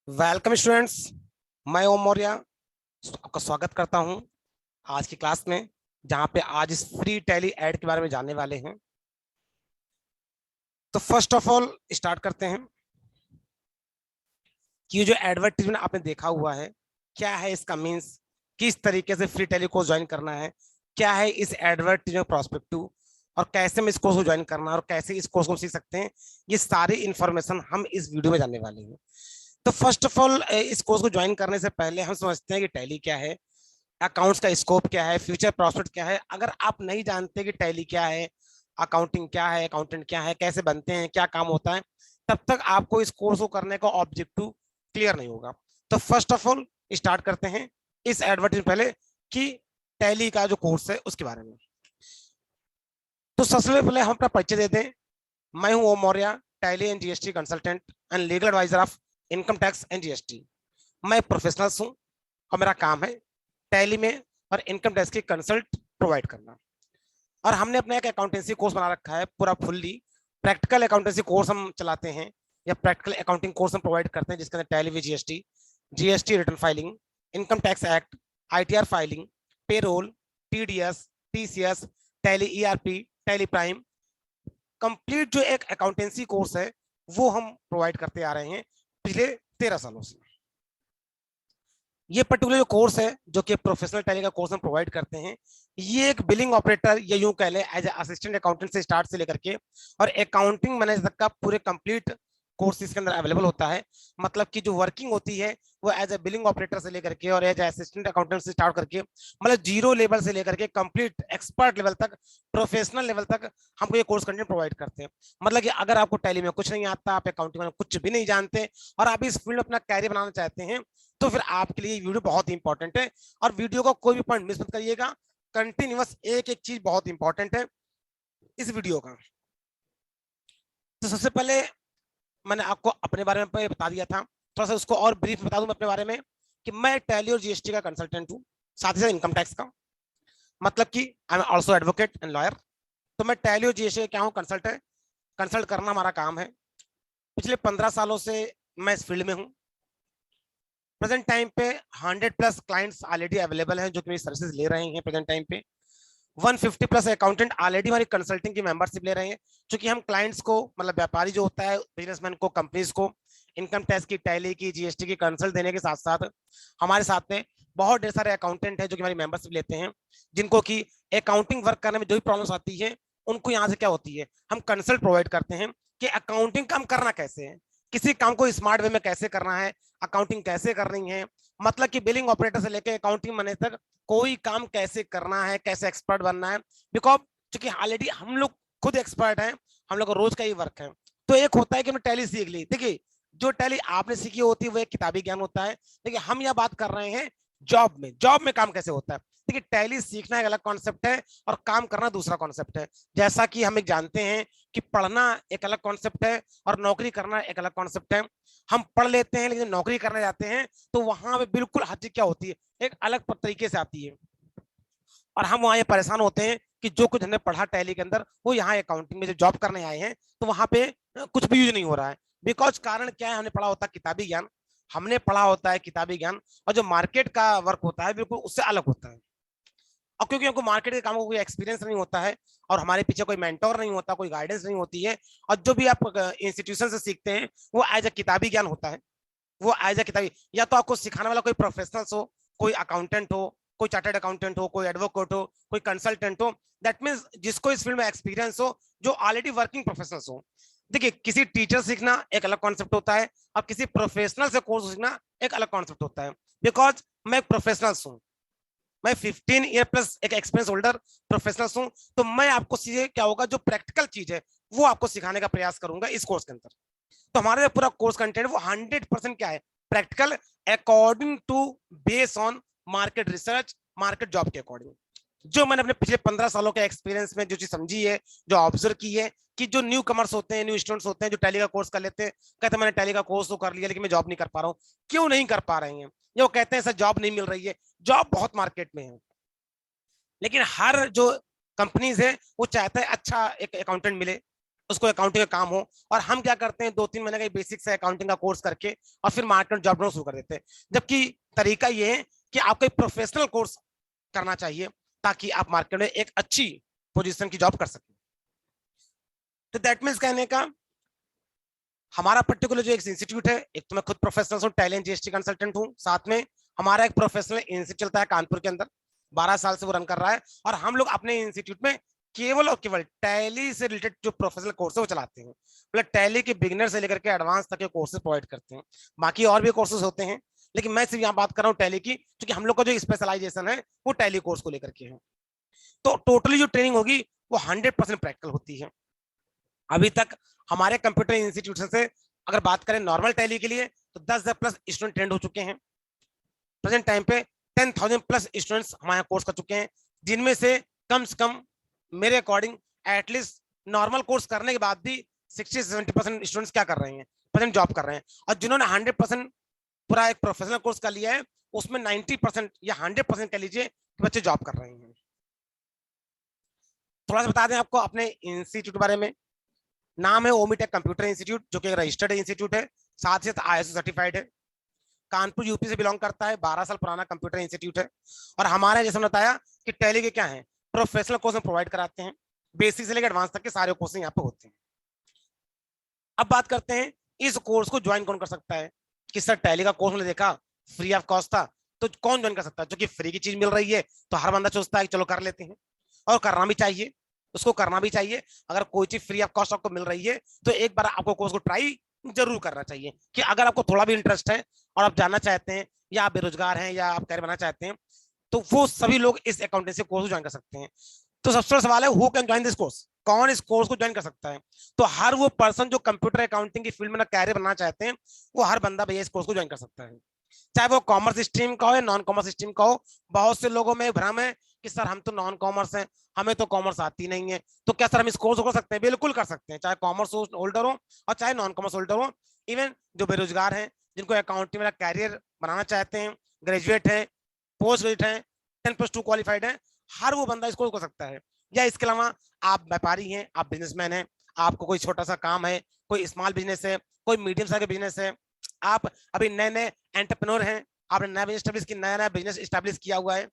Welcome students. मैं ओम मौर्य आपका स्वागत करता हूं आज की क्लास में, जहां पे आज इस फ्री टैली ऐड के बारे में जानने वाले हैं। तो फर्स्ट ऑफ ऑल स्टार्ट करते हैं कि ये जो एडवर्टीजमेंट आपने देखा हुआ है, क्या है इसका मीन्स, किस तरीके से फ्री टैली कोर्स ज्वाइन करना है, क्या है इस एडवर्टीजमेंट प्रोस्पेक्टिव, और कैसे हम इस कोर्स को ज्वाइन करना है और कैसे इस कोर्स को सीख सकते हैं, ये सारी इंफॉर्मेशन हम इस वीडियो में जानने वाले हैं। तो फर्स्ट ऑफ ऑल इस कोर्स को ज्वाइन करने से पहले हम समझते हैं कि टैली क्या है, अकाउंट्स का स्कोप क्या है, फ्यूचर प्रॉस्पेक्ट क्या है। अगर आप नहीं जानते कि टैली क्या है, अकाउंटिंग क्या है, अकाउंटेंट क्या है, कैसे बनते हैं, क्या काम होता है, तब तक आपको इस कोर्स को करने का ऑब्जेक्टिव क्लियर नहीं होगा। तो फर्स्ट ऑफ ऑल स्टार्ट करते हैं इस एडवर्टाइज पहले कि टैली का जो कोर्स है उसके बारे में। तो सबसे पहले हम अपना परिचय देते हैं। मैं हूं Om Maurya, Tally and GST consultant and legal adviser of income tax and GST. मैं प्रोफेशनल हूं और मेरा काम है टैली में और इनकम टैक्स की कंसल्ट प्रोवाइड करना। और हमने अपना एक अकाउंटेंसी कोर्स बना रखा है, पूरा फुल्ली प्रैक्टिकल अकाउंटेंसी कोर्स हम चलाते हैं, या प्रैक्टिकल अकाउंटिंग कोर्स हम प्रोवाइड करते हैं, जिसके अंदर tally with GST, GST return filing, income tax act, ITR filing, payroll, TDS, TCS, tally ERP, tally prime, complete जो एक अकाउंटेंसी कोर्स है वो हम प्रोवाइड करते आ रहे हैं पिछले 13 सालों से। ये पर्टिकुलर जो कोर्स है, जो कि प्रोफेशनल टैली का कोर्स हम प्रोवाइड करते हैं, ये एक बिलिंग ऑपरेटर या यूं कह ले एज असिस्टेंट अकाउंटेंट से स्टार्ट से लेकर के और अकाउंटिंग मैनेजर तक का पूरे कंप्लीट कोर्स इसके अंदर अवेलेबल होता है। मतलब कि जो वर्किंग होती है वो एज ए बिलिंग ऑपरेटर से लेकर के और एज असिस्टेंट अकाउंटेंट से स्टार्ट करके, मतलब जीरो लेवल से लेकर के कंप्लीट एक्सपर्ट लेवल तक, प्रोफेशनल लेवल तक हमको ये कोर्स कंटेंट प्रोवाइड करते हैं। मतलब कि अगर आपको टैली में कुछ नहीं आता, आप अकाउंटिंग में कुछ भी नहीं जानते और आप इस फील्ड में अपना कैरियर बनाना चाहते हैं, तो फिर आपके लिए वीडियो बहुत ही इंपॉर्टेंट है। और वीडियो का कोई भी पॉइंट मिस मत करिएगा, कंटिन्यूअस एक एक चीज बहुत इंपॉर्टेंट है इस वीडियो का। तो सबसे पहले मैंने आपको अपने बारे में बता दिया था, थोड़ा सा उसको और ब्रीफ बता दूं मैं अपने बारे में कि मैं टैली और जीएसटी का कंसल्टेंट हूं, साथ ही साथ इनकम टैक्स का। मतलब कि I am also advocate and lawyer. तो मैं टैली और जीएसटी का क्या हूँ, कंसल्ट है, कंसल्ट करना हमारा काम है। पिछले 15 सालों से मैं इस फील्ड में हूँ। प्रेजेंट टाइम पे 100+ क्लाइंट्स ऑलरेडी अवेलेबल हैं जो कि मेरी सर्विसेज ले रहे हैं। प्रेजेंट टाइम पे 150+ अकाउंटेंट ऑलरेडी हमारी कंसल्टिंग की मेंबरशिप ले रहे हैं, क्योंकि हम क्लाइंट्स को, मतलब व्यापारी जो होता है, बिजनेसमैन को, कंपनीज को इनकम टैक्स की, टैली की, जीएसटी की कंसल्ट देने के साथ साथ हमारे साथ में बहुत ढेर सारे अकाउंटेंट हैं जो कि हमारी मेंबरशिप लेते हैं, जिनको कि अकाउंटिंग वर्क करने में जो भी प्रॉब्लम्स आती है उनको यहाँ से क्या होती है, हम कंसल्ट प्रोवाइड करते हैं कि अकाउंटिंग काम करना कैसे है, किसी काम को स्मार्ट वे में कैसे करना है, अकाउंटिंग कैसे करनी है। मतलब कि बिलिंग ऑपरेटर से लेकर अकाउंटिंग मैनेजर तक कोई काम कैसे करना है, कैसे एक्सपर्ट बनना है। बिकॉज चूंकि ऑलरेडी हम लोग खुद एक्सपर्ट हैं, हम लोग रोज का ही वर्क है। तो एक होता है कि हमने टैली सीख ली, देखिए जो टैली आपने सीखी होती है वो एक किताबी ज्ञान होता है, देखिए हम यह बात कर रहे हैं जॉब में काम कैसे होता है। देखिए टैली सीखना एक अलग कॉन्सेप्ट है और काम करना दूसरा कॉन्सेप्ट है। जैसा कि हम एक जानते हैं कि पढ़ना एक अलग कॉन्सेप्ट है और नौकरी करना एक अलग कॉन्सेप्ट है। हम पढ़ लेते हैं लेकिन नौकरी करने जाते हैं तो वहां पे बिल्कुल हर चीज क्या होती है, एक अलग तरीके से आती है। और हम वहां ये परेशान होते हैं कि जो कुछ हमने पढ़ा टैली के अंदर वो यहाँ अकाउंटिंग में जब जॉब करने आए हैं तो वहां पे कुछ भी यूज नहीं हो रहा है। बिकॉज कारण क्या है, हमने पढ़ा होता है किताबी ज्ञान, हमने पढ़ा होता है किताबी ज्ञान, और जो मार्केट का वर्क होता है बिल्कुल उससे अलग होता है। और क्योंकि हमको मार्केट के कामों को कोई एक्सपीरियंस नहीं होता है और हमारे पीछे कोई मेंटोर नहीं होता, कोई गाइडेंस नहीं होती है, और जो भी आप इंस्टीट्यूशन से सीखते हैं वो एज अ किताबी ज्ञान होता है। वो एज अ किताबी, या तो आपको सिखाने वाला कोई प्रोफेशनल्स हो, कोई अकाउंटेंट हो, कोई चार्टर्ड अकाउंटेंट हो, कोई एडवोकेट हो, कोई कंसल्टेंट हो, दैट मीन्स जिसको इस फील्ड में एक्सपीरियंस हो, जो ऑलरेडी वर्किंग प्रोफेशनल्स हो। देखिए किसी टीचर सीखना एक अलग कॉन्सेप्ट होता है और किसी प्रोफेशनल से कोर्स सीखना एक अलग कॉन्सेप्ट होता है। बिकॉज मैं प्रोफेशनल्स हूँ, मैं 15 ईयर प्लस एक एक्सपीरियंस होल्डर प्रोफेशनल हूँ। तो मैं आपको सीधे क्या होगा, जो प्रैक्टिकल चीज है वो आपको सिखाने का प्रयास करूंगा इस कोर्स के अंदर। तो हमारे पूरा कोर्स कंटेंट वो 100% क्या है, practical, according to, base on market research, market job के अकॉर्डिंग। जो मैंने अपने पिछले 15 सालों के एक्सपीरियंस में जो चीज समझी है, जो ऑब्जर्व की है, कि जो न्यू कमर्स होते हैं, न्यू स्टूडेंट्स होते हैं जो टैली का कोर्स कर लेते हैं, कहते हैं मैंने टैली का कोर्स तो कर लिया लेकिन मैं जॉब नहीं कर पा रहा हूँ। क्यों नहीं कर पा रहे हैं, ये वो कहते हैं सर जॉब नहीं मिल रही है। जॉब बहुत मार्केट में है, लेकिन हर जो कंपनीज है वो चाहता है अच्छा एक अकाउंटेंट मिले, उसको अकाउंटिंग का काम हो, और हम क्या करते हैं 2-3 महीने का बेसिक से अकाउंटिंग का कोर्स करके और फिर मार्केट में जॉब ढूंढना शुरू कर देते हैं। जबकि तरीका ये है कि आपको एक प्रोफेशनल कोर्स करना चाहिए ताकि आप मार्केट में एक अच्छी पोजीशन की जॉब कर सकें। तो दैट मीन्स कहने का हमारा पर्टिकुलर जो एक इंस्टीट्यूट है, एक तो मैं खुद प्रोफेशनल हूँ, टैलेंट जीएसटी कंसल्टेंट हूँ, साथ में हमारा एक प्रोफेशनल इंस्टीट्यूट चलता है कानपुर के अंदर, 12 साल से वो रन कर रहा है, और हम लोग अपने इंस्टीट्यूट में केवल और केवल टैली से रिलेटेड जो प्रोफेशनल कोर्स है वो चलाते हैं। मतलब टैली के बिगिनर से लेकर के एडवांस तक के कोर्सेज प्रोवाइड करते हैं। बाकी और भी कोर्सेज होते हैं, लेकिन मैं सिर्फ यहाँ बात कर रहा हूँ टैली की, क्योंकि हम लोग का जो स्पेशलाइजेशन है वो टैली कोर्स को लेकर के है। तो टोटली जो ट्रेनिंग होगी वो 100% प्रैक्टिकल होती है। अभी तक हमारे कंप्यूटर इंस्टीट्यूशन से अगर बात करें नॉर्मल टैली के लिए तो 10,000 प्लस स्टूडेंट ट्रेंड हो चुके हैं। प्रेजेंट टाइम पे 10,000 प्लस स्टूडेंट्स हमारे कोर्स कर चुके हैं, जिनमें से कम मेरे अकॉर्डिंग एटलीस्ट नॉर्मल कोर्स करने के बाद भी 60-70% स्टूडेंट्स क्या कर रहे हैं, प्रेजेंट जॉब कर रहे हैं। और जिन्होंने 100% पूरा एक प्रोफेशनल कोर्स कर लिया है उसमें 90% या 100% कह लीजिए कि बच्चे जॉब कर रहे हैं। थोड़ा सा बता दें आपको अपने इंस्टीट्यूट के बारे में। नाम है ओमीटेक कंप्यूटर इंस्टीट्यूट, जो कि एक रजिस्टर्ड इंस्टीट्यूट है, साथ ही साथ आईएसओ सर्टिफाइड है, कानपुर यूपी से बिलोंग करता है, 12 साल पुराना कंप्यूटर इंस्टीट्यूट है। और हमारे जैसे बताया कि टैली के क्या है, प्रोफेशनल कोर्स में प्रोवाइड कराते हैं, बेसिक से लेकर एडवांस तक के सारे कोर्स यहाँ पे होते हैं। अब बात करते हैं इस कोर्स को ज्वाइन कौन कर सकता है। कि सर टैली का कोर्स मैंने देखा फ्री ऑफ कॉस्ट था, तो कौन ज्वाइन कर सकता है? जो कि फ्री की चीज मिल रही है तो हर बंदा सोचता है कि चलो कर लेते हैं, और करना भी चाहिए, उसको करना भी चाहिए। अगर कोई चीज फ्री ऑफ कॉस्ट आपको मिल रही है तो एक बार आपको कोर्स को ट्राई जरूर करना चाहिए। कि अगर आपको थोड़ा भी इंटरेस्ट है और आप जानना चाहते हैं, या आप बेरोजगार हैं, या आप कैरियर बनाना चाहते हैं, तो वो सभी लोग इस अकाउंटेंसी कोर्स को ज्वाइन कर सकते हैं। तो सबसे बड़ा सवाल है who can join this course, कौन इस कोर्स को ज्वाइन कर सकता है? तो हर वो पर्सन जो कंप्यूटर अकाउंटिंग की फील्ड में कैरियर बनाना चाहते हैं, वो हर बंदा भैया इस कोर्स को ज्वाइन कर सकता है, चाहे वो कॉमर्स स्ट्रीम का हो या नॉन कॉमर्स स्ट्रीम का हो। बहुत से लोगों में भ्रम है कि सर हम तो नॉन कॉमर्स हैं, हमें तो कॉमर्स आती नहीं है, तो क्या सर हम इस कोर्स को कर सकते हैं? बिल्कुल कर सकते हैं, चाहे कॉमर्स होल्डर हो और चाहे नॉन कॉमर्स होल्डर हो। इवन जो बेरोजगार हैं, जिनको अकाउंटिंग में कैरियर बनाना चाहते हैं, ग्रेजुएट हैं, पोस्ट ग्रेजुएट हैं, 10+2 क्वालिफाइड है, हर वो बंदा इस कोर्स कर सकता है। या इसके अलावा आप व्यापारी हैं, आप बिजनेसमैन हैं, आपको कोई छोटा सा काम है, कोई स्मॉल बिजनेस है, कोई मीडियम साइज बिजनेस है, आप अभी नए नए एंटरप्रेन्योर हैं, आपने नया बिजनेस नया बिजनेस स्टैब्लिश किया हुआ है,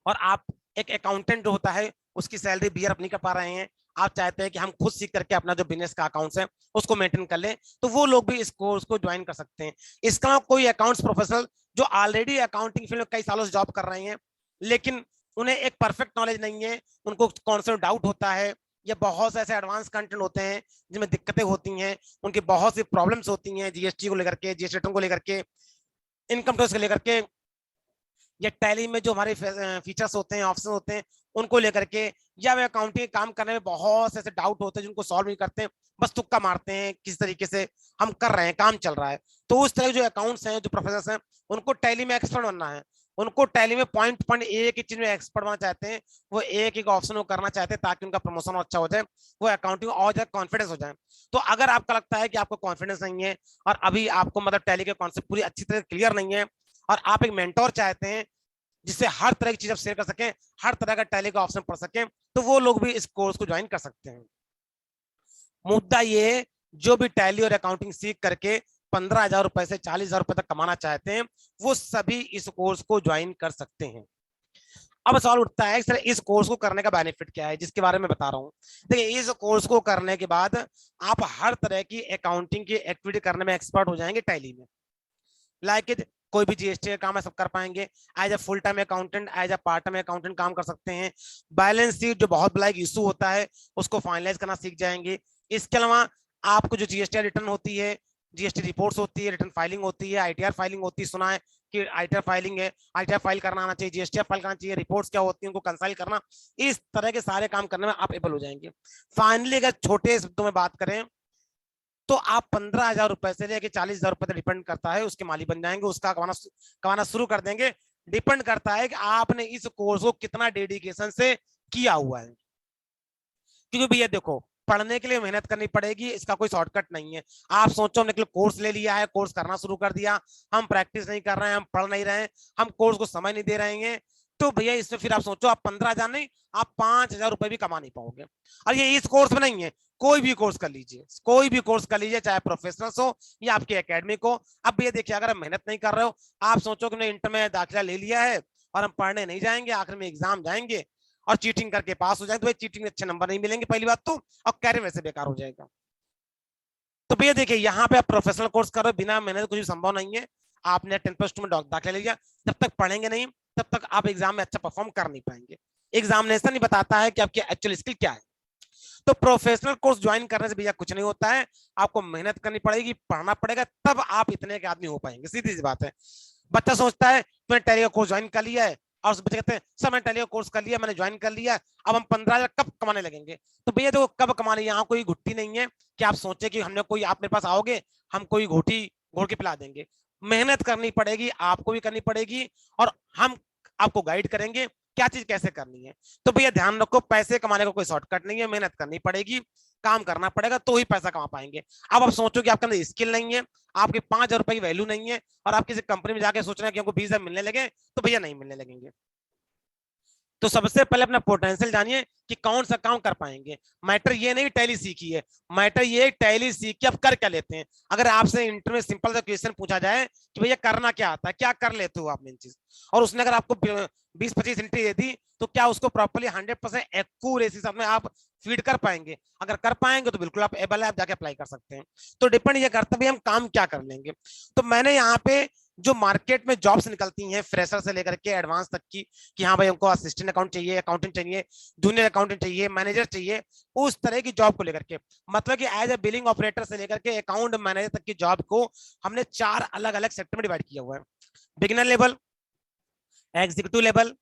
और आप एक अकाउंटेंट जो होता है उसकी सैलरी बियर अप नहीं कर पा रहे हैं, आप चाहते हैं कि हम खुद सीख करके अपना जो बिजनेस का अकाउंट्स है उसको मेंटेन कर लें, तो वो लोग भी इस कोर्स को ज्वाइन कर सकते हैं। इसका कोई अकाउंट्स प्रोफेशनल जो ऑलरेडी अकाउंटिंग फील्ड में कई सालों से जॉब कर रहे हैं, लेकिन उन्हें एक परफेक्ट नॉलेज नहीं है, उनको कॉन्सेप्ट डाउट होता है, या बहुत से ऐसे एडवांस कंटेंट होते हैं जिनमें दिक्कतें होती हैं, उनकी बहुत सी प्रॉब्लम्स होती हैं जीएसटी को लेकर के, जीएसटी रिटर्न को लेकर के, इनकम टैक्स को लेकर के, या टैली में जो हमारे फीचर्स होते हैं, ऑप्शन होते हैं, उनको लेकर के, या वे अकाउंटिंग काम करने में बहुत से ऐसे डाउट होते हैं जिनको सॉल्व नहीं करते, बस तुक्का मारते हैं किस तरीके से हम कर रहे हैं, काम चल रहा है। तो उस तरह जो अकाउंट्स हैं, जो प्रोफेसर हैं, उनको टैली में एक्सपर्ट बनना है, उनको टैली में पॉइंट एक ही चीज में एक्सपर्ट बनना चाहते हैं, वो एक एक ऑप्शन को करना चाहते हैं ताकि उनका प्रमोशन अच्छा हो जाए, वो अकाउंटिंग और ज्यादा कॉन्फिडेंस हो जाए। तो अगर आपका लगता है कि आपको कॉन्फिडेंस नहीं है और अभी आपको मतलब टैली के कॉन्सेप्ट पूरी अच्छी तरह क्लियर नहीं है, और आप एक मेंटोर चाहते हैं जिससे हर तरह की चीज आप शेयर कर सकें, हर तरह का टैली का ऑप्शन पढ़ सकें, तो वो लोग भी इस कोर्स को ज्वाइन कर सकते हैं। मुद्दा ये है जो भी टैली और अकाउंटिंग सीख करके 15,000 रुपए से 40,000 रुपए तक कमाना चाहते हैं, वो सभी इस कोर्स को ज्वाइन कर सकते हैं। अब सवाल उठता है सर इस कोर्स को करने का बेनिफिट क्या है, जिसके बारे में बता रहा हूँ। देखिए इस कोर्स को करने के बाद आप हर तरह की अकाउंटिंग की एक्टिविटी करने में एक्सपर्ट हो जाएंगे टैली में। लाइक कोई भी जीएसटी का काम है सब कर पाएंगे, as a full time accountant, as a part time accountant काम कर सकते हैं। बैलेंस शीट जो बहुत बड़ा एक इशू होता है उसको फाइनलाइज करना सीख जाएंगे। इसके अलावा आपको जो जीएसटी रिटर्न होती है, जीएसटी रिपोर्ट्स होती है, रिटर्न फाइलिंग होती है, आईटीआर फाइलिंग होती है, सुना है कि आईटीआर फाइलिंग है, आईटीआर फाइल करना आना चाहिए, जीएसटी फाइल करना चाहिए, रिपोर्ट्स क्या होती है उनको कंसाइल करना, इस तरह के सारे काम करने में आप एबल हो जाएंगे। फाइनली अगर छोटे शब्दों में बात करें तो आप 15,000 रुपए से लेकर 40,000 रुपए तक डिपेंड करता है, उसके मालिक बन जाएंगे, उसका कमाना शुरू कर देंगे। डिपेंड करता है कि आपने इस कोर्स को कितना डेडिकेशन से किया हुआ है। क्योंकि भैया देखो पढ़ने के लिए मेहनत करनी पड़ेगी, इसका कोई शॉर्टकट नहीं है। आप सोचो हमने कोर्स ले लिया है, कोर्स करना शुरू कर दिया, हम प्रैक्टिस नहीं कर रहे हैं, हम पढ़ नहीं रहे हैं, हम कोर्स को समय नहीं दे रहे हैं, तो भैया इसमें फिर आप सोचो, आप 15,000 नहीं, आप 5,000 रुपए भी कमा नहीं पाओगे। और ये इस कोर्स में नहीं है, कोई भी कोर्स कर लीजिए, कोई भी कोर्स कर लीजिए, चाहे प्रोफेशनल्स हो या आपकी एकेडमिक हो। अब भैया देखिए, अगर आप मेहनत नहीं कर रहे हो, आप सोचो कि हमने इंटर में दाखिला ले लिया है और हम पढ़ने नहीं जाएंगे, आखिर में एग्जाम जाएंगे और चीटिंग करके पास हो जाएंगे, तो भाई चीटिंग में अच्छे नंबर नहीं मिलेंगे पहली बात तो, और कैरियर वैसे बेकार हो जाएगा। तो भैया देखिए, यहाँ पे आप प्रोफेशनल कोर्स कर रहे हो, बिना मेहनत कुछ संभव नहीं है। आपने 10+2 में दाखिला ले लिया, जब तक पढ़ेंगे नहीं तब तक आप एग्जाम में अच्छा परफॉर्म कर नहीं पाएंगे। एग्जामिनेशन ही बताता है कि आपकी एक्चुअल स्किल क्या है। तो प्रोफेशनल कोर्स ज्वाइन करने से भैया कुछ नहीं होता है, आपको मेहनत करनी पड़ेगी, पढ़ना पड़ेगा, तब आप इतने के आदमी हो पाएंगे, सीधी सी बात है। बच्चा सोचता है मैंने टैली का कोर्स ज्वाइन कर लिया है, और उस बच्चे कहते हैं सर मैंने टैली का कोर्स कर लिया, मैंने ज्वाइन कर लिया, अब हम 15,000 कब कमाने लगेंगे। तो भैया देखो, कब कमाने, यहाँ कोई घुट्टी नहीं है कि आप सोचे कि हमने कोई, आप मेरे पास आओगे हम कोई घोटी घोड़ के पिला देंगे। मेहनत करनी पड़ेगी, आपको भी करनी पड़ेगी, और हम आपको गाइड करेंगे क्या चीज कैसे करनी है। तो भैया ध्यान रखो, पैसे कमाने का कोई शॉर्टकट नहीं है, मेहनत करनी पड़ेगी, काम करना पड़ेगा, तो ही पैसा कमा पाएंगे। अब आप सोचो कि आपके अंदर स्किल नहीं है, आपके 5,000 रुपए की वैल्यू नहीं है, और आप किसी कंपनी में जाके सोच रहे हैं कि हमको 20,000 मिलने लगे, तो भैया नहीं मिलने लगेंगे। तो सबसे पहले अपना पोटेंशियल जानिए कि कौन सा काम कर पाएंगे। मैटर ये नहीं टैली सीखी है, मैटर ये टैली सीख के आप कर क्या लेते हैं। अगर आपसे इंटरव्यू में सिंपल सा क्वेश्चन पूछा जाए कि भैया करना क्या आता है, क्या कर लेते हो आप मेन चीज, और उसने अगर आपको 20-25 एंट्री दे दी, तो क्या उसको प्रॉपर्ली 100% एक्यूरेसी से आप फीड कर पाएंगे। अगर कर पाएंगे तो बिल्कुल आप एबल है, आप जाके अप्लाई कर सकते हैं। तो डिपेंड ये करता है हम काम क्या कर लेंगे। तो मैंने यहाँ पे जो मार्केट में जॉब्स निकलती हैं फ्रेशर से लेकर के एडवांस तक की, कि हाँ भाई हमको असिस्टेंट अकाउंट चाहिए, अकाउंटेंट चाहिए, जूनियर अकाउंटेंट चाहिए, मैनेजर चाहिए, उस तरह की जॉब को लेकर के, मतलब कि एज ए बिलिंग ऑपरेटर से लेकर के अकाउंट मैनेजर तक की जॉब को हमने 4 अलग अलग सेक्टर में डिवाइड किया हुआ है। Beginner level, executive level,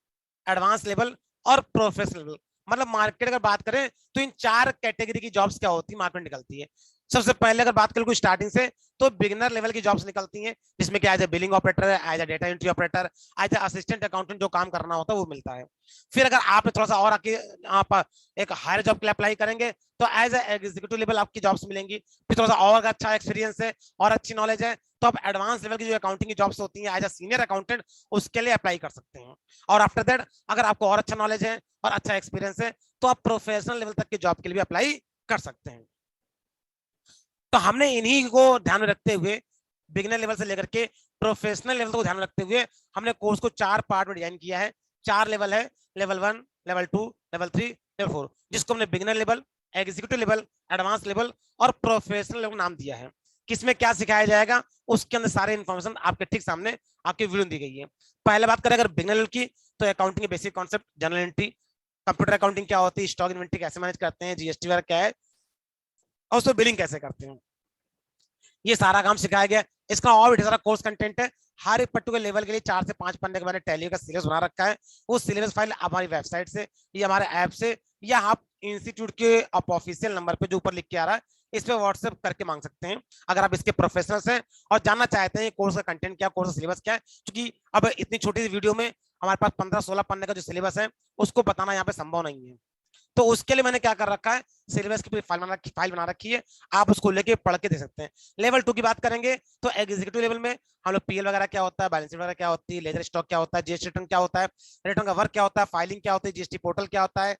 advance level और प्रोफेशनल लेवल। मतलब मार्केट अगर बात करें तो इन 4 कैटेगरी की जॉब्स क्या होती है, मार्केट में निकलती है। सबसे पहले अगर बात करें स्टार्टिंग से, तो बिगिनर लेवल की जॉब्स निकलती हैं, जिसमें क्या एज ए बिलिंग ऑपरेटर है, as a data entry operator, as a assistant accountant जो काम करना होता है वो मिलता है। फिर अगर आपने थोड़ा सा और आगे आप एक हायर जॉब के लिए अप्लाई करेंगे, तो एज ए एग्जीक्यूटिव लेवल आपकी जॉब्स मिलेंगी। फिर थोड़ा सा और अच्छा एक्सपीरियंस है और अच्छी नॉलेज है, तो आप एडवांस लेवल की जो अकाउंटिंग की जॉब्स होती हैं एज ए सीनियर अकाउंटेंट, उसके लिए अप्लाई कर सकते हैं। और आफ्टर दैट अगर आपको और अच्छा नॉलेज है और अच्छा एक्सपीरियंस है, तो आप प्रोफेशनल लेवल तक की जॉब के लिए भी अप्लाई कर सकते हैं। तो हमने इन्हीं को ध्यान में रखते हुए, बिगिनर लेवल से लेकर के प्रोफेशनल लेवल को ध्यान में रखते हुए, हमने कोर्स को 4 पार्ट में डिजाइन किया है। 4 लेवल है, लेवल 1, लेवल 2, लेवल 3, लेवल 4, जिसको हमने beginner level, executive level, advance level और प्रोफेशनल लेवल नाम दिया है। किसमें क्या सिखाया जाएगा, उसके अंदर सारे इन्फॉर्मेशन आपके ठीक सामने आपकी वीडियो दी गई है। पहले बात करें अगर बिगिनर लेवल की, तो अकाउंटिंग के basic concept, general entry, computer accounting क्या होती है, स्टॉक इन्वेंट्री कैसे मैनेज करते हैं, जीएसटी वगैरह क्या है, और उसमें बिलिंग कैसे करते हैं, ये सारा काम सिखाया गया। इसका और भी सारा कोर्स कंटेंट है। हर एक पर्टिकुलर लेवल के लिए 4 से 5 पन्ने के मैंने टैली का सिलेबस बना रखा है। वो सिलेबस फाइल हमारी वेबसाइट से या हमारे ऐप से, या आप इंस्टीट्यूट के आप ऑफिशियल नंबर पे जो ऊपर लिख के आ रहा है, इस पे व्हाट्सएप करके मांग सकते हैं, अगर आप इसके प्रोफेशनल्स हैं और जानना चाहते हैं कोर्स का कंटेंट क्या, कोर्स का सिलेबस क्या है। क्योंकि अब इतनी छोटी सी वीडियो में हमारे पास 15-16 पन्ने का जो सिलेबस है उसको बताना यहाँ पे संभव नहीं है। तो उसके लिए मैंने क्या कर रखा है, सिलेबस की फाइल बना रखी है, आप उसको लेके पढ़ के दे सकते हैं। लेवल 2 की बात करेंगे तो एग्जीक्यूटिव लेवल में हम लोग पीएल वगैरह क्या होता है, बैलेंस शीट वगैरह क्या होती है, लेजर स्टॉक क्या होता है, जीएसटी रिटर्न क्या होता है, रिटर्न का वर्क क्या होता है, फाइलिंग क्या होती है, जीएसटी पोर्टल क्या होता है,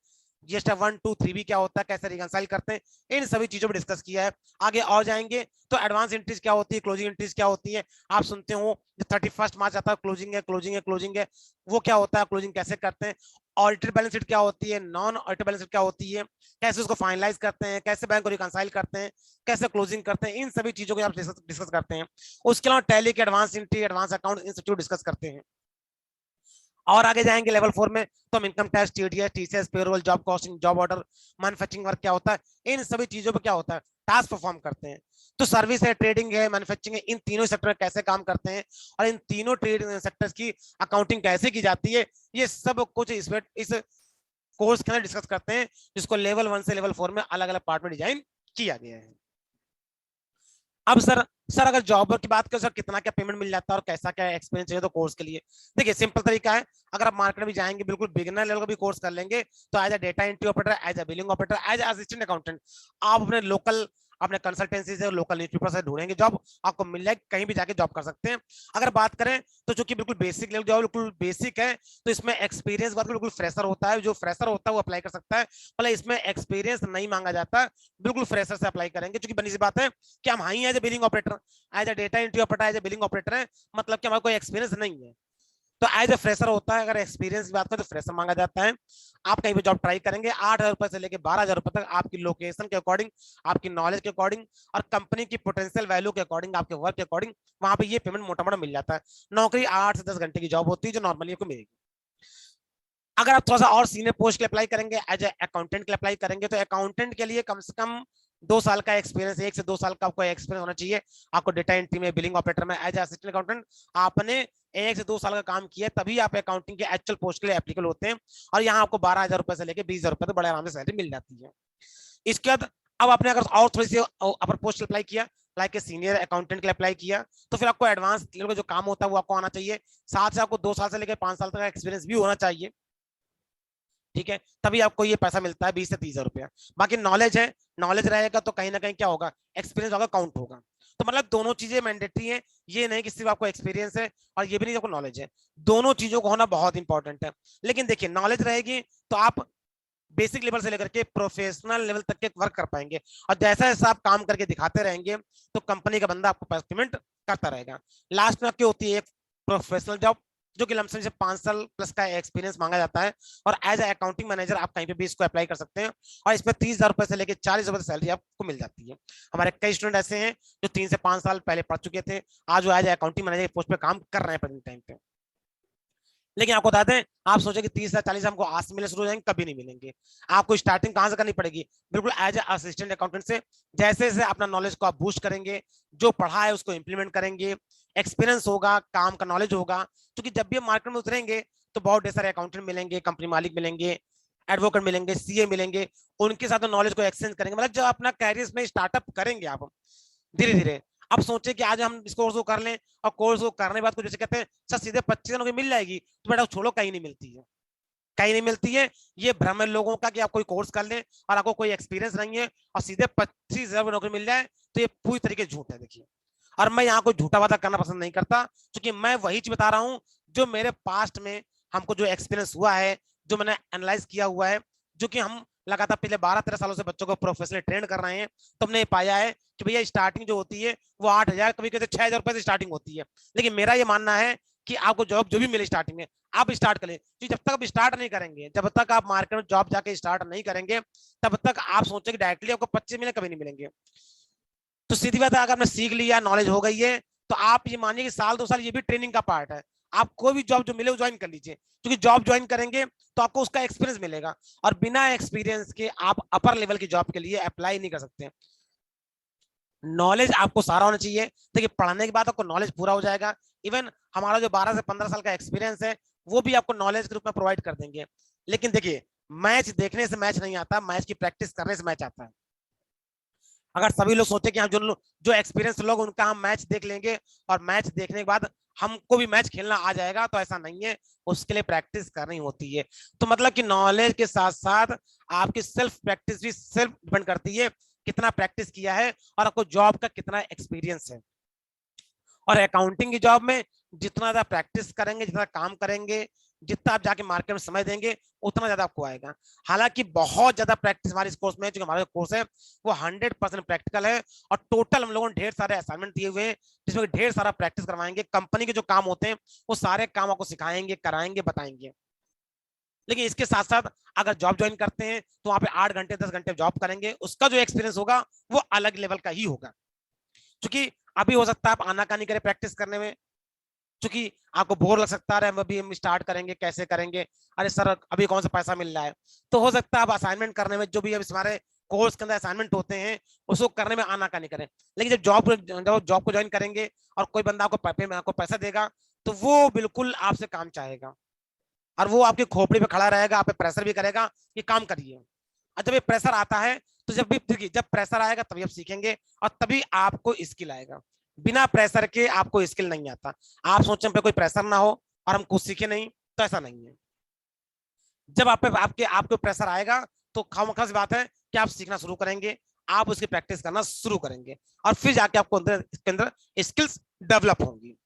जीएसटी 1, 2, 3 भी क्या होता है, कैसे रिकंसाइल करते हैं, इन सभी चीजों पर डिस्कस किया है। आगे और जाएंगे तो एडवांस एंट्रीज क्या होती है, क्लोजिंग एंट्रीज क्या होती है। आप सुनते हो 31 मार्च आता है, क्लोजिंग है, क्लोजिंग है, क्लोजिंग है, वो क्या होता है, क्लोजिंग कैसे करते हैं। ऑडिटेड बैलेंस शीट क्या होती है, नॉन ऑडिटेड बैलेंस शीट क्या होती है, कैसे उसको फाइनलाइज करते हैं, कैसे बैंक को रिकंसाइल करते हैं, कैसे क्लोजिंग करते हैं, इन सभी चीजों को आप डिस्कस करते हैं। उसके अलावा टैली के एडवांस एंट्री, एडवांस अकाउंट, इन सब चीजों डिस्कस करते हैं। और आगे जाएंगे लेवल 4 में, तो हम income tax, TDS, TCS, payroll, job costing, job order, manufacturing work क्या होता है, इन सभी चीजों पर क्या होता है, टास्क परफॉर्म करते हैं। तो सर्विस है, ट्रेडिंग है, मैन्युफैक्चरिंग है, इन तीनों सेक्टर में कैसे काम करते हैं और इन तीनों ट्रेड सेक्टर्स की अकाउंटिंग कैसे की जाती है, ये सब कुछ इस कोर्स के अंदर डिस्कस करते हैं, जिसको लेवल 1 से लेवल 4 में अलग अलग पार्ट में डिजाइन किया गया है। अब सर अगर जॉब की बात करें, सर कितना क्या पेमेंट मिल जाता है और कैसा क्या एक्सपीरियंस चाहिए तो कोर्स के लिए, देखिए सिंपल तरीका है। अगर आप मार्केट में जाएंगे, बिल्कुल बिगिनर लेवल का भी कोर्स कर लेंगे, तो as a data entry operator, as a billing operator, as a assistant accountant, आप अपने लोकल अपने कंसल्टेंसी से, लोकल न्यूज़पेपर से ढूंढेंगे जॉब, आपको मिल जाएगी, कहीं भी जाके जॉब कर सकते हैं। अगर बात करें तो जो कि बिल्कुल बेसिक लेवल जॉब, बिल्कुल बेसिक है, तो इसमें एक्सपीरियंस बात बिल्कुल फ्रेशर होता है, जो फ्रेशर होता है वो अप्लाई कर सकता है, मतलब इसमें एक्सपीरियंस नहीं मांगा जाता, बिल्कुल फ्रेशर से अप्लाई करेंगे। क्योंकि बनी सी बात है कि हम हाई as a billing operator, as a data entry operator, as a billing operator है, मतलब कि हमारा कोई एक्सपीरियंस नहीं है, तो एज ए फ्रेशर होता है। अगर एक्सपीरियंस की बात करें तो फ्रेशर मांगा जाता है। आप कहीं पे जॉब ट्राई करेंगे, 8,000 रुपए से लेकर 12,000 रुपए तक, आपकी लोकेशन के अकॉर्डिंग, आपकी नॉलेज के अकॉर्डिंग और कंपनी की पोटेंशियल वैल्यू के अकॉर्डिंग, आपके वर्क के अकॉर्डिंग वहां पे ये पेमेंट मोटा मोटा मिल जाता है। नौकरी 8 से 10 घंटे की जॉब होती है जो नॉर्मली आपको मिलेगी। अगर आप थोड़ा सा और सीनियर पोस्ट के लिए अप्लाई करेंगे, एज ए अकाउंटेंट के लिए अप्लाई करेंगे, तो अकाउंटेंट के लिए कम से कम 2 साल का एक्सपीरियंस, 1 से 2 साल का आपको एक्सपीरियंस होना चाहिए। आपको डेटा एंट्री में, बिलिंग ऑपरेटर में, एज असिस्टेंट अकाउंटेंट आपने 1 से 2 साल का काम किया, तभी आप अकाउंटिंग के एक्चुअल पोस्ट के लिए एप्लीकेबल होते हैं। और यहाँ आपको 12,000 रुपए से लेकर 20,000 रुपए तो बड़े आराम से सैलरी मिल जाती है। इसके बाद अब आपने अगर और थोड़ी सी अपर पोस्ट अप्लाई किया, लाइक सीनियर अकाउंटेंट के लिए अप्लाई किया, तो फिर आपको एडवांस लेवल का जो काम होता है वो आपको आना चाहिए। साथ से आपको 2 साल से लेकर 5 साल तक का एक्सपीरियंस भी होना चाहिए, ठीक है, तभी आपको ये पैसा मिलता है 20 से 30,000 रुपया। बाकी नॉलेज है, नॉलेज रहेगा तो कहीं ना कहीं क्या होगा, एक्सपीरियंस होगा, काउंट होगा। तो मतलब दोनों चीजें मैंडेटरी है, ये नहीं कि सिर्फ आपको एक्सपीरियंस है और ये भी नहीं आपको नॉलेज है, दोनों चीजों को होना बहुत इंपॉर्टेंट है। लेकिन देखिए नॉलेज रहेगी तो आप बेसिक लेवल से लेकर के प्रोफेशनल लेवल तक के वर्क कर पाएंगे, और जैसा जैसा आप काम करके दिखाते रहेंगे तो कंपनी का बंदा आपको पेमेंट करता रहेगा। लास्ट में आपकी होती है एक प्रोफेशनल जॉब, जो कि लमसम से 5 साल प्लस का एक्सपीरियंस मांगा जाता है, और एज ए अकाउंटिंग मैनेजर आप कहीं पे भी इसको अप्लाई कर सकते हैं, और इसमें 30,000 रुपए से लेकर 40,000 सैलरी आपको मिल जाती है। हमारे कई स्टूडेंट ऐसे हैं जो 3 से 5 साल पहले पढ़ चुके थे, आज वो as a accounting manager post पे काम कर रहे हैं प्रेजेंट टाइम पे। लेकिन आपको बता दें, आप सोचे कि 30 या 40 हमको आज से मिले शुरू हो जाएंगे, कभी नहीं मिलेंगे। आपको स्टार्टिंग कहां से करनी पड़ेगी, बिल्कुल एज ए असिस्टेंट अकाउंटेंट से। जैसे जैसे अपना नॉलेज को आप बूस्ट करेंगे, जो पढ़ा है उसको इंप्लीमेंट करेंगे, एक्सपीरियंस होगा, काम का नॉलेज होगा, क्योंकि जब भी हम मार्केट में उतरेंगे तो बहुत ढेर सारे अकाउंटेंट मिलेंगे, कंपनी मालिक मिलेंगे, एडवोकेट मिलेंगे, सीए मिलेंगे, उनके साथ नॉलेज को एक्सचेंज करेंगे। मतलब जब अपना कैरियर में स्टार्टअप करेंगे आप धीरे धीरे, अब सोचे कि आज हम इस कोर्स को कर लें, और कोर्स को करने के बाद कुछ जैसे कहते हैं सर सीधे 25 नौकरी मिल जाएगी, तो बेटा छोड़ो, कहीं नहीं मिलती है, कहीं नहीं मिलती है। ये भ्रम है लोगों का कि आप कोई कोर्स कर लें और आपको कोई एक्सपीरियंस नहीं है और सीधे 25,000 नौकरी मिल जाए, तो ये पूरी तरीके झूठ है। देखिए, और मैं यहाँ कोई झूठा वादा करना पसंद नहीं करता, क्योंकि मैं वही चीज बता रहा हूँ जो मेरे पास्ट में हमको जो एक्सपीरियंस हुआ है, जो मैंने एनालाइज किया हुआ है, जो कि हम लगातार पिछले 12-13 सालों से बच्चों को प्रोफेशनल ट्रेन कर रहे हैं, तो हमने पाया है कि भैया स्टार्टिंग जो होती है वो 8,000, कभी कभी 6,000 रुपए से स्टार्टिंग होती है। लेकिन मेरा ये मानना है कि आपको जॉब जो भी मिले स्टार्टिंग में आप स्टार्ट करें, जब तक आप स्टार्ट नहीं करेंगे, जब तक आप मार्केट में जॉब जाके स्टार्ट नहीं करेंगे, तब तक आप सोचेंगे डायरेक्टली आपको 25 मिले, कभी नहीं मिलेंगे। तो सीधी बात है, अगर आपने सीख लिया, नॉलेज हो गई है, तो आप ये मानिए कि साल 2 साल ये भी ट्रेनिंग का पार्ट है। आप कोई भी जॉब जो मिले वो ज्वाइन कर लीजिए, क्योंकि जॉब ज्वाइन करेंगे तो आपको उसका एक्सपीरियंस मिलेगा, और बिना एक्सपीरियंस के आप अपर लेवल की जॉब के लिए अप्लाई नहीं कर सकते। नॉलेज आपको सारा होना चाहिए, देखिए पढ़ने के बाद आपको नॉलेज पूरा हो जाएगा। इवन हमारा जो 12 से 15 साल का एक्सपीरियंस है वो भी आपको नॉलेज के रूप में प्रोवाइड कर देंगे। लेकिन देखिए, मैच देखने से मैच नहीं आता, मैच की प्रैक्टिस करने से मैच आता है। अगर सभी लोग सोचे कि हम जो एक्सपीरियंस लोग उनका हम मैच देख लेंगे और मैच देखने के बाद हमको भी मैच खेलना आ जाएगा, तो ऐसा नहीं है, उसके लिए प्रैक्टिस करनी होती है। तो मतलब कि नॉलेज के साथ साथ आपकी सेल्फ प्रैक्टिस भी सेल्फ डिपेंड करती है, कितना प्रैक्टिस किया है और आपको जॉब का कितना एक्सपीरियंस है। और अकाउंटिंग की जॉब में जितना ज्यादा प्रैक्टिस करेंगे, जितना काम करेंगे, जितना आप जाके मार्केट में समय देंगे, उतना ज्यादा आपको आएगा। हालांकि बहुत ज्यादा प्रैक्टिस हमारे इस कोर्स में, जो हमारा कोर्स है वो 100% प्रैक्टिकल है, और टोटल हम लोगों ने ढेर सारे असाइनमेंट दिए हुए हैं जिसमें ढेर सारा प्रैक्टिस करवाएंगे। कंपनी के जो काम होते हैं वो सारे काम आपको सिखाएंगे, कराएंगे, बताएंगे। लेकिन इसके साथ साथ अगर जॉब ज्वाइन करते हैं तो वहां पे 8 घंटे 10 घंटे जॉब करेंगे, उसका जो एक्सपीरियंस होगा वो अलग लेवल का ही होगा। क्योंकि अभी हो सकता है आप आनाकानी करें प्रैक्टिस करने में, क्योंकि आपको बोर लग सकता है, अभी हम स्टार्ट करेंगे, कैसे करेंगे, अरे सर अभी कौन सा पैसा मिल रहा है। तो हो सकता है आप असाइनमेंट करने में, जो भी अब हमारे कोर्स के अंदर असाइनमेंट होते हैं, उसको करने में आनाकानी करें। लेकिन जब जॉब को ज्वाइन करेंगे और कोई बंदा आपको पैसा देगा, तो वो बिल्कुल आपसे काम चाहेगा, और वो आपकी खोपड़ी पे खड़ा रहेगा, आप पे प्रेशर भी करेगा कि काम करिए। और जब ये प्रेशर आता है, तो जब प्रेशर आएगा तभी आप सीखेंगे, और तभी आपको स्किल आएगा। बिना प्रेशर के आपको स्किल नहीं आता। आप सोचें पे कोई प्रेशर ना हो और हम कुछ सीखे नहीं, तो ऐसा नहीं है। जब आप पे आपके आपके प्रेशर आएगा तो खामखा सी बात है कि आप सीखना शुरू करेंगे, आप उसकी प्रैक्टिस करना शुरू करेंगे और फिर जाके आपको अंदर इसके अंदर स्किल्स डेवलप होंगी।